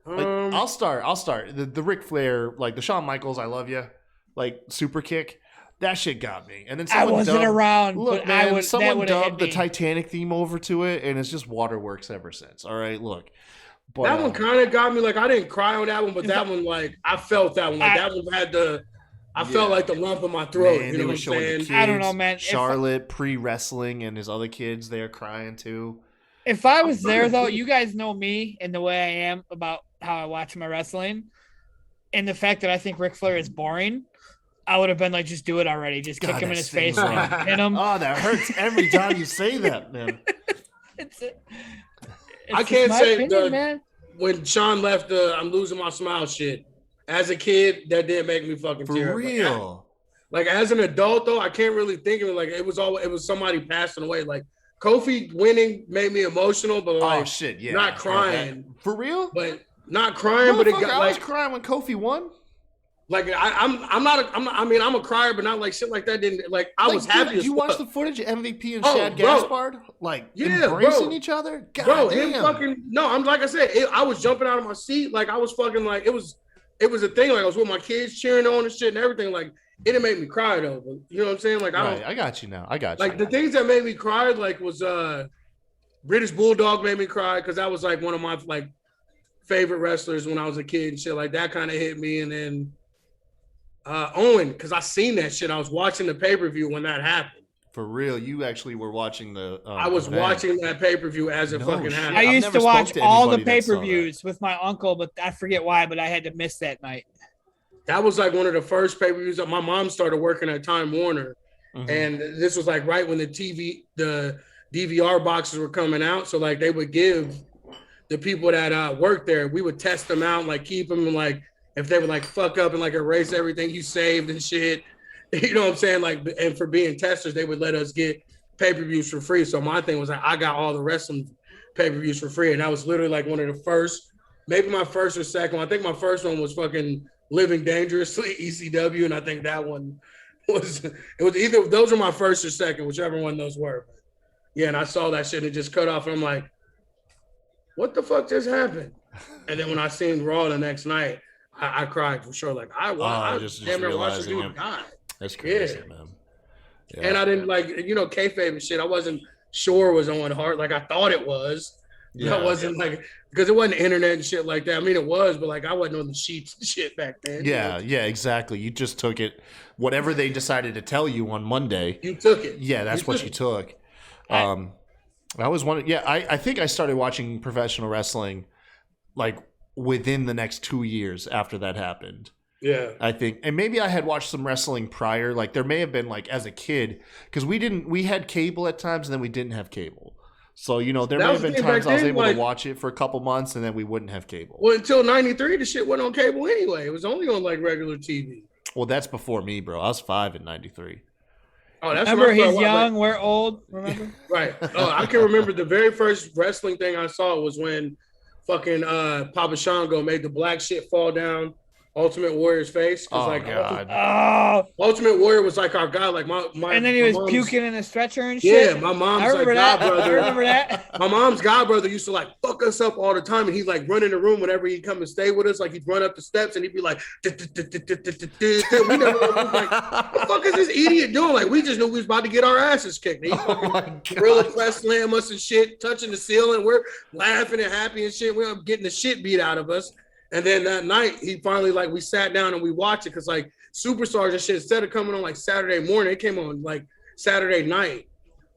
Like, I'll start. The Ric Flair, like the Shawn Michaels, I love you, like super kick. That shit got me. And then I wasn't around. Look, but man, someone dubbed the Titanic theme over to it, and it's just waterworks ever since. All right, look. But, that one kind of got me. Like I didn't cry on that one, but that one, like I felt that one. Like that one had the. I felt like the lump in my throat. Man, you know what I'm saying? Kids, I don't know, man. Charlotte pre-wrestling and his other kids, they are crying too. If I was there, though, you guys know me and the way I am about how I watch my wrestling, and the fact that I think Ric Flair is boring. I would have been like, just do it already. Just kick him in his face and hit him. Oh, that hurts every time you say that, man. I can't say man. When Sean left the "I'm losing my smile" shit. As a kid, that didn't make me fucking tear up. For real. Like as an adult, though, I can't really think of it. Like it was somebody passing away. Like Kofi winning made me emotional, but like not crying. For real? But not crying. But it got I was crying when Kofi won. Like I'm a crier, but not like shit like that. Didn't like I was happy. Did you watch the footage of MVP and Shad Gaspard embracing each other? God damn. Him fucking no. I'm like I said, I was jumping out of my seat. Like I was fucking like it was a thing. Like I was with my kids cheering on and shit and everything. Like it didn't make me cry though. But you know what I'm saying? Like I got you now. I got you. Like the things that made me cry, like was British Bulldog made me cry because that was like one of my like favorite wrestlers when I was a kid and shit. Like that kind of hit me. And then Owen, because I seen that shit. I was watching the pay-per-view when that happened. For real, you actually were watching the. I was watching that pay-per-view as it fucking happened. I used to watch all the pay-per-views with my uncle, but I forget why. But I had to miss that night. That was like one of the first pay-per-views. My mom started working at Time Warner, and this was like right when the DVR boxes were coming out. So like they would give the people that worked there, we would test them out, like keep them, and like if they would like fuck up and like erase everything you saved and shit. You know what I'm saying? Like, and for being testers, they would let us get pay-per-views for free. So my thing was like, I got all the wrestling pay-per-views for free. And that was literally like one of the first, maybe my first or second one. I think my first one was fucking Living Dangerously, ECW. And I think that one was either, those were my first or second, whichever one those were. But yeah, and I saw that shit and it just cut off. And I'm like, what the fuck just happened? And then when I seen Raw the next night, I cried for sure. Like, I just damn near watched the dude die. That's crazy, man. Yeah. And I didn't like, kayfabe and shit. I wasn't sure it was Owen Hart. Like I thought it was. Yeah. I wasn't like, because it wasn't internet and shit like that. I mean, it was, but like I wasn't on the sheets and shit back then. Yeah, yeah, exactly. You just took it, whatever they decided to tell you on Monday. You took it. Yeah, that's what you took. I was wondering. Yeah, I think I started watching professional wrestling like within the next 2 years after that happened. Yeah, I think, and maybe I had watched some wrestling prior. Like there may have been like as a kid, because we had cable at times and then we didn't have cable. So there may have been times I was able to watch it for a couple months and then we wouldn't have cable. Well, until '93, the shit went on cable anyway. It was only on like regular TV. Well, that's before me, bro. I was 5 in '93. Oh, that's remember he's young, we're old. Remember? Right. Oh, I can remember the very first wrestling thing I saw was when fucking Papa Shango made the black shit fall down Ultimate Warrior's face. Oh, like, God. Ultimate Warrior was like our guy. Like my and then he was puking in the stretcher and shit. Yeah, my mom's like godbrother. I remember that. My mom's godbrother used to like fuck us up all the time, and he'd like run in the room whenever he'd come and stay with us. Like he'd run up the steps and he'd be like, we never like, what the fuck is this idiot doing? Like we just knew we was about to get our asses kicked. He fucking gorilla press slam us and shit, touching the ceiling. We're laughing and happy and shit. We're getting the shit beat out of us. And then that night, he finally, like, we sat down and we watched it because, like, Superstars and shit, instead of coming on, like, Saturday morning, it came on, like, Saturday night,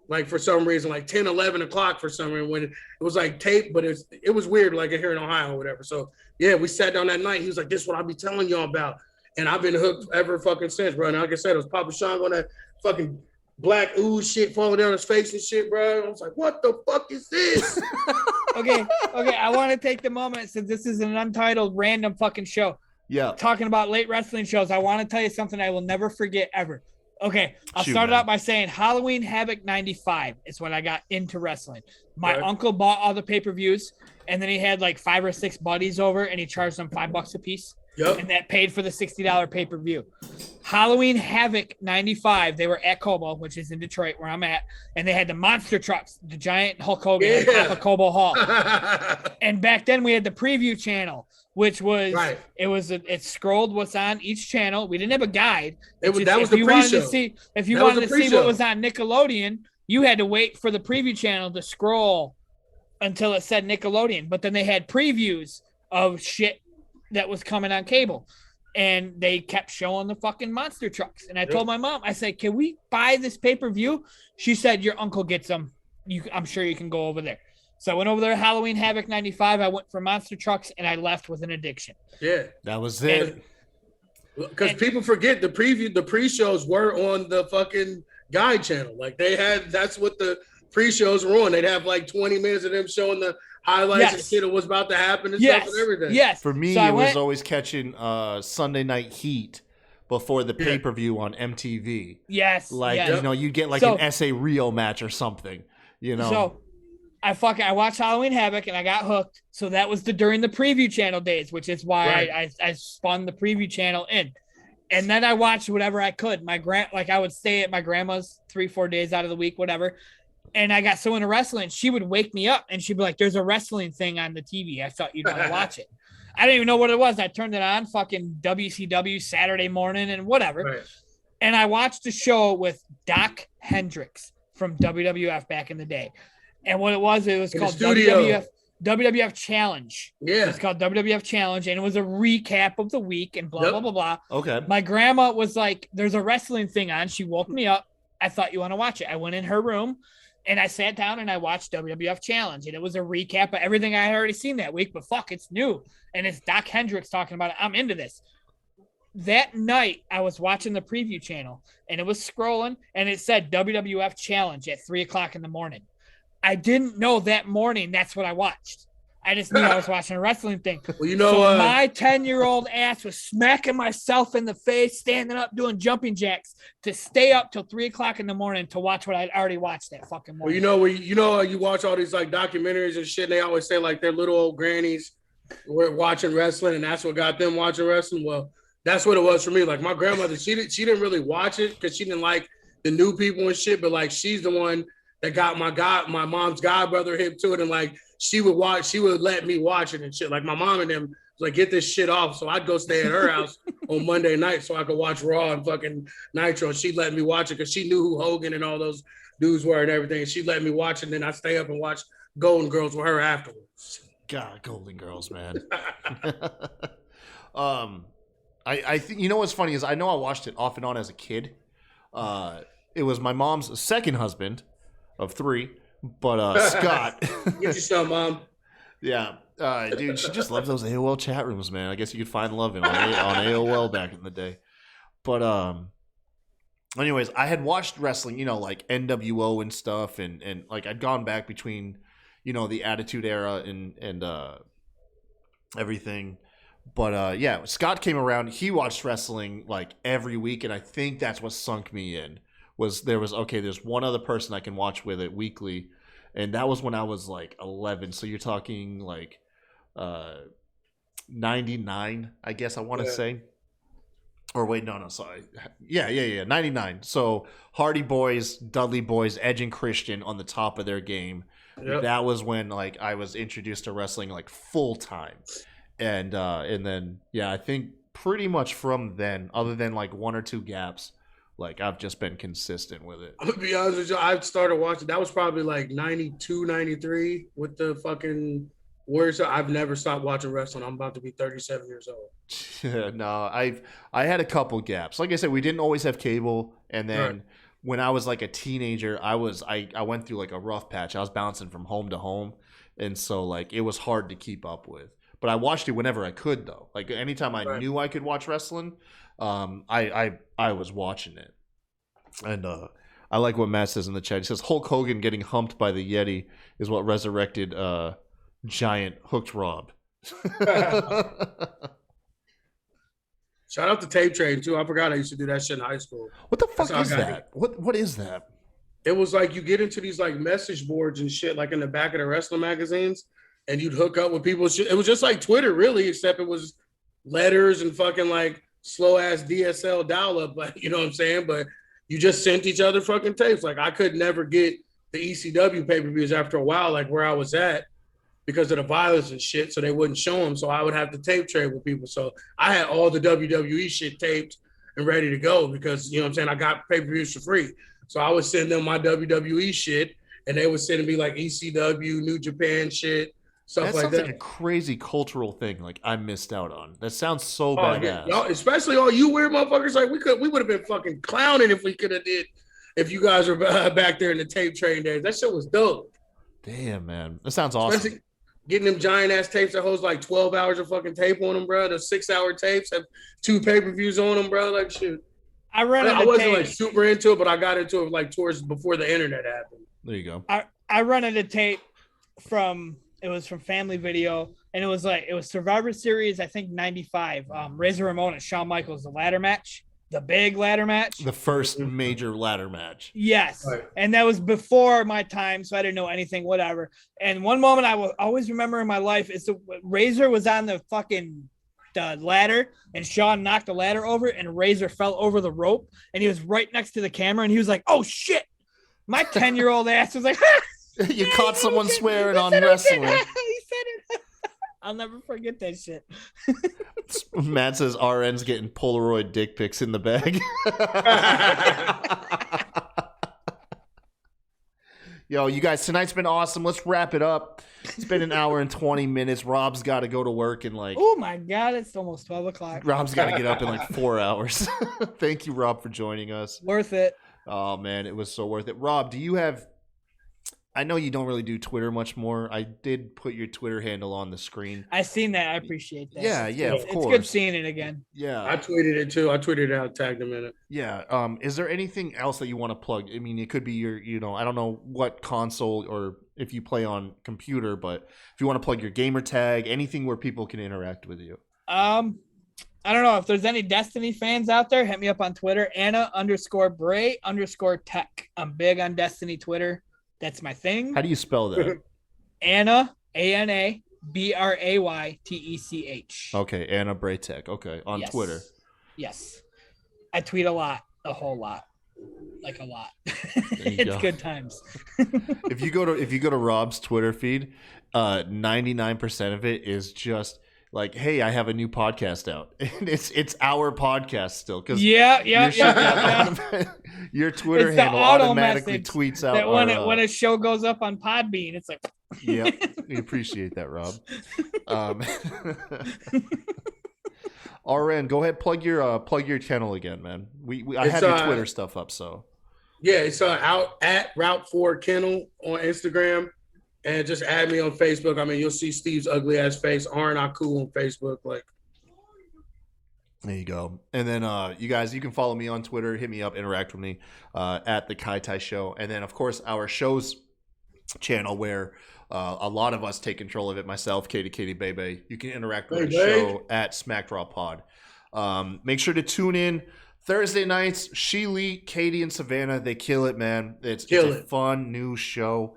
like, for some reason, like, 10, 11 o'clock for some reason, when it was, like, tape, but it was weird, like, here in Ohio or whatever. So, yeah, we sat down that night. He was like, this is what I'll be telling y'all about. And I've been hooked ever fucking since, bro. And like I said, it was Papa Shango on that fucking black ooze shit falling down his face and shit, bro. I was like, what the fuck is this? Okay. I want to take the moment since this is an Untitled random fucking show. Yeah. Talking about late wrestling shows, I want to tell you something I will never forget ever. Okay, I'll start out by saying Halloween Havoc 95 is when I got into wrestling. My uncle bought all the pay-per-views, and then he had like 5 or 6 buddies over, and he charged them $5 a piece. Yep. And that paid for the $60 pay-per-view. Halloween Havoc 95, they were at Cobo, which is in Detroit where I'm at, and they had the monster trucks, the giant Hulk Hogan at top of Cobo Hall. And back then we had the preview channel, which was it scrolled what's on each channel. We didn't have a guide. That was the pre-show. If you wanted to see what was on Nickelodeon, you had to wait for the preview channel to scroll until it said Nickelodeon. But then they had previews of shit that was coming on cable. And they kept showing the fucking monster trucks. And I told my mom, I said, can we buy this pay-per-view? She said, your uncle gets them. I'm sure you can go over there. So I went over there, Halloween Havoc 95. I went for monster trucks, and I left with an addiction. Yeah. That was it. Because people forget the pre-shows were on the fucking Guide channel. Like that's what the pre-shows were on. They'd have like 20 minutes of them showing the highlights and shit of what's about to happen and stuff and everything. Yes. For me, it was always catching Sunday Night Heat before the pay-per-view on MTV. Yes. Like, you know, you get like an SA Rio match or something, you know. So I watched Halloween Havoc and I got hooked. So that was during the preview channel days, which is why I spun the preview channel in. And then I watched whatever I could. I would stay at my grandma's 3-4 days out of the week, whatever. And I got so into wrestling, she would wake me up and she'd be like, there's a wrestling thing on the TV. I thought you'd want to watch it. I didn't even know what it was. I turned it on, fucking WCW Saturday morning and whatever. Right. And I watched the show with Doc Hendricks from WWF back in the day. And what it was called WWF Challenge. Yeah. It's called WWF Challenge. And it was a recap of the week and blah, blah, blah, blah. Okay. My grandma was like, there's a wrestling thing on. She woke me up. I thought you want to watch it. I went in her room. And I sat down and I watched WWF Challenge. And it was a recap of everything I had already seen that week. But fuck, it's new. And it's Doc Hendricks talking about it. I'm into this. That night, I was watching the preview channel. And it was scrolling. And it said WWF Challenge at 3 o'clock in the morning. I didn't know that morning that's what I watched. I just knew I was watching a wrestling thing. Well, you know, so my 10-year-old ass was smacking myself in the face, standing up, doing jumping jacks to stay up till 3 o'clock in the morning to watch what I'd already watched that fucking morning. Well, you watch all these like documentaries and shit. And they always say like their little old grannies were watching wrestling, and that's what got them watching wrestling. Well, that's what it was for me. Like my grandmother, she didn't really watch it because she didn't like the new people and shit. But like she's the one that got my mom's godbrother hip to it, and like she would let me watch it and shit. Like my mom and them was like, get this shit off. So I'd go stay at her house on Monday night so I could watch Raw and fucking Nitro. And she'd let me watch it because she knew who Hogan and all those dudes were and everything. She let me watch it, and then I stay up and watch Golden Girls with her afterwards. God, Golden Girls, man. I think, you know what's funny is I know I watched it off and on as a kid. It was my mom's second husband of 3. But Scott, get your son, Mom. Yeah, dude, she just loves those AOL chat rooms, man. I guess you could find love on AOL back in the day. But anyways, I had watched wrestling, you know, like NWO and stuff, and like I'd gone back between, you know, the Attitude Era and everything. But yeah, Scott came around. He watched wrestling like every week, and I think that's what sunk me in. There's one other person I can watch with it weekly, and that was when I was like 11. So you're talking like 99, I guess I want to say. Or wait, no, sorry. Yeah, 99. So Hardy Boys, Dudley Boys, Edge and Christian on the top of their game. Yep. That was when like I was introduced to wrestling like full time, and then I think pretty much from then, other than like 1 or 2 gaps, like I've just been consistent with it. I'm gonna be honest with you, I started watching. That was probably like 92, 93 with the fucking Warriors. I've never stopped watching wrestling. I'm about to be 37 years old. No, I had a couple gaps. Like I said, we didn't always have cable, and then when I was like a teenager, I went through like a rough patch. I was bouncing from home to home, and so like it was hard to keep up with. But I watched it whenever I could, though. Like anytime I knew I could watch wrestling, I was watching it. And I like what Matt says in the chat. He says Hulk Hogan getting humped by the Yeti is what resurrected Giant Hooked Rob. Shout out to Tape Train too. I forgot I used to do that shit in high school. What the fuck is that? What is that? It was like you get into these like message boards and shit, like in the back of the wrestling magazines, and you'd hook up with people. It was just like Twitter, really, except it was letters and fucking like slow ass DSL dial up. But you know what I'm saying? But you just sent each other fucking tapes. Like I could never get the ECW pay-per-views after a while, like where I was at, because of the violence and shit. So they wouldn't show them. So I would have to tape trade with people. So I had all the WWE shit taped and ready to go because, you know what I'm saying, I got pay-per-views for free. So I would send them my WWE shit and they would sit and be like ECW, New Japan shit, stuff That like sounds that. like a crazy cultural thing. Like I missed out on. That sounds so Yeah, badass. y'all, especially all you weird motherfuckers. Like we would have been fucking clowning if we could have did. If you guys were back there in the tape train days, that shit was dope. Damn, man, that sounds awesome. Especially getting them giant ass tapes that holds like 12 hours of fucking tape on them, bro. The 6-hour tapes have 2 pay-per-views on them, bro. Like shit. I wasn't like super into it, but I got into it like towards before the internet happened. There you go. I rented a tape from Family Video, and it was Survivor Series, I think 95. Razor Ramon and Shawn Michaels, the ladder match, the big ladder match, the first major ladder match. Yes, right. And that was before my time, so I didn't know anything. Whatever. And one moment I will always remember in my life is the Razor was on the ladder, and Shawn knocked the ladder over, and Razor fell over the rope, and he was right next to the camera, and he was like, "Oh shit!" My 10-year-old ass was like, "You caught someone swearing on wrestling." He said it. I'll never forget that shit. Matt says RN's getting Polaroid dick pics in the bag. Yo, you guys, tonight's been awesome. Let's wrap it up. It's been an hour and 20 minutes. Rob's got to go to work in like... Oh, my God. It's almost 12 o'clock. Rob's got to get up in like 4 hours. Thank you, Rob, for joining us. Worth it. Oh, man, it was so worth it. Rob, do you have... I know you don't really do Twitter much more. I did put your Twitter handle on the screen. I seen that. I appreciate that. Yeah, of course. It's good seeing it again. Yeah. I tweeted it too. I tweeted it out, tagged him in it. Yeah. Is there anything else that you want to plug? I mean, it could be your, I don't know what console or if you play on computer, but if you want to plug your gamer tag, anything where people can interact with you. I don't know if there's any Destiny fans out there. Hit me up on Twitter, Anna_Bray_tech. I'm big on Destiny Twitter. That's my thing. How do you spell that? Anna, ANABRAYTECH. Okay, Anna Braytech. Okay, on Twitter. Yes, I tweet a lot, a whole lot, like a lot. It's good times. If you go to Rob's Twitter feed, 99% of it is just like, hey, I have a new podcast out. And it's our podcast still. Yeah. Your Twitter handle automatically tweets out. That when a show goes up on Podbean, it's like... Yeah, we appreciate that, Rob. RN, go ahead, plug your channel again, man. I have your Twitter stuff up, so... Yeah, it's out at Route 4 Kennel on Instagram. And just add me on Facebook. I mean, you'll see Steve's ugly ass face. Aren't I cool on Facebook? Like, there you go. And then you guys, you can follow me on Twitter. Hit me up, interact with me at the Kai Tai Show. And then, of course, our show's channel where a lot of us take control of it. Myself, Katie Bebe. You can interact with the show at Smack Raw Pod. Make sure to tune in Thursday nights. Sheely, Katie, and Savannah, they kill it, man. It's a fun new show.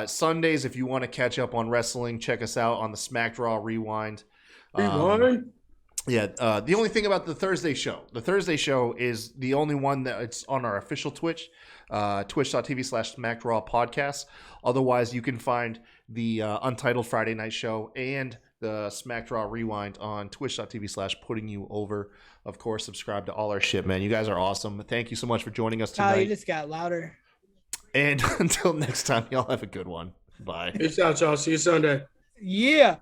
Sundays, if you want to catch up on wrestling, check us out on the Smack Raw Rewind. The only thing about the Thursday show is the only one that it's on our official Twitch, twitch.tv/SmackRaw podcast. Otherwise, you can find the Untitled Friday night show and the Smack Raw Rewind on twitch.tv/puttingyouover. Of course, subscribe to all our shit, man. You guys are awesome. Thank you so much for joining us tonight. Oh, you just got louder. And until next time, y'all have a good one. Bye. Peace out, y'all. See you Sunday. Yeah.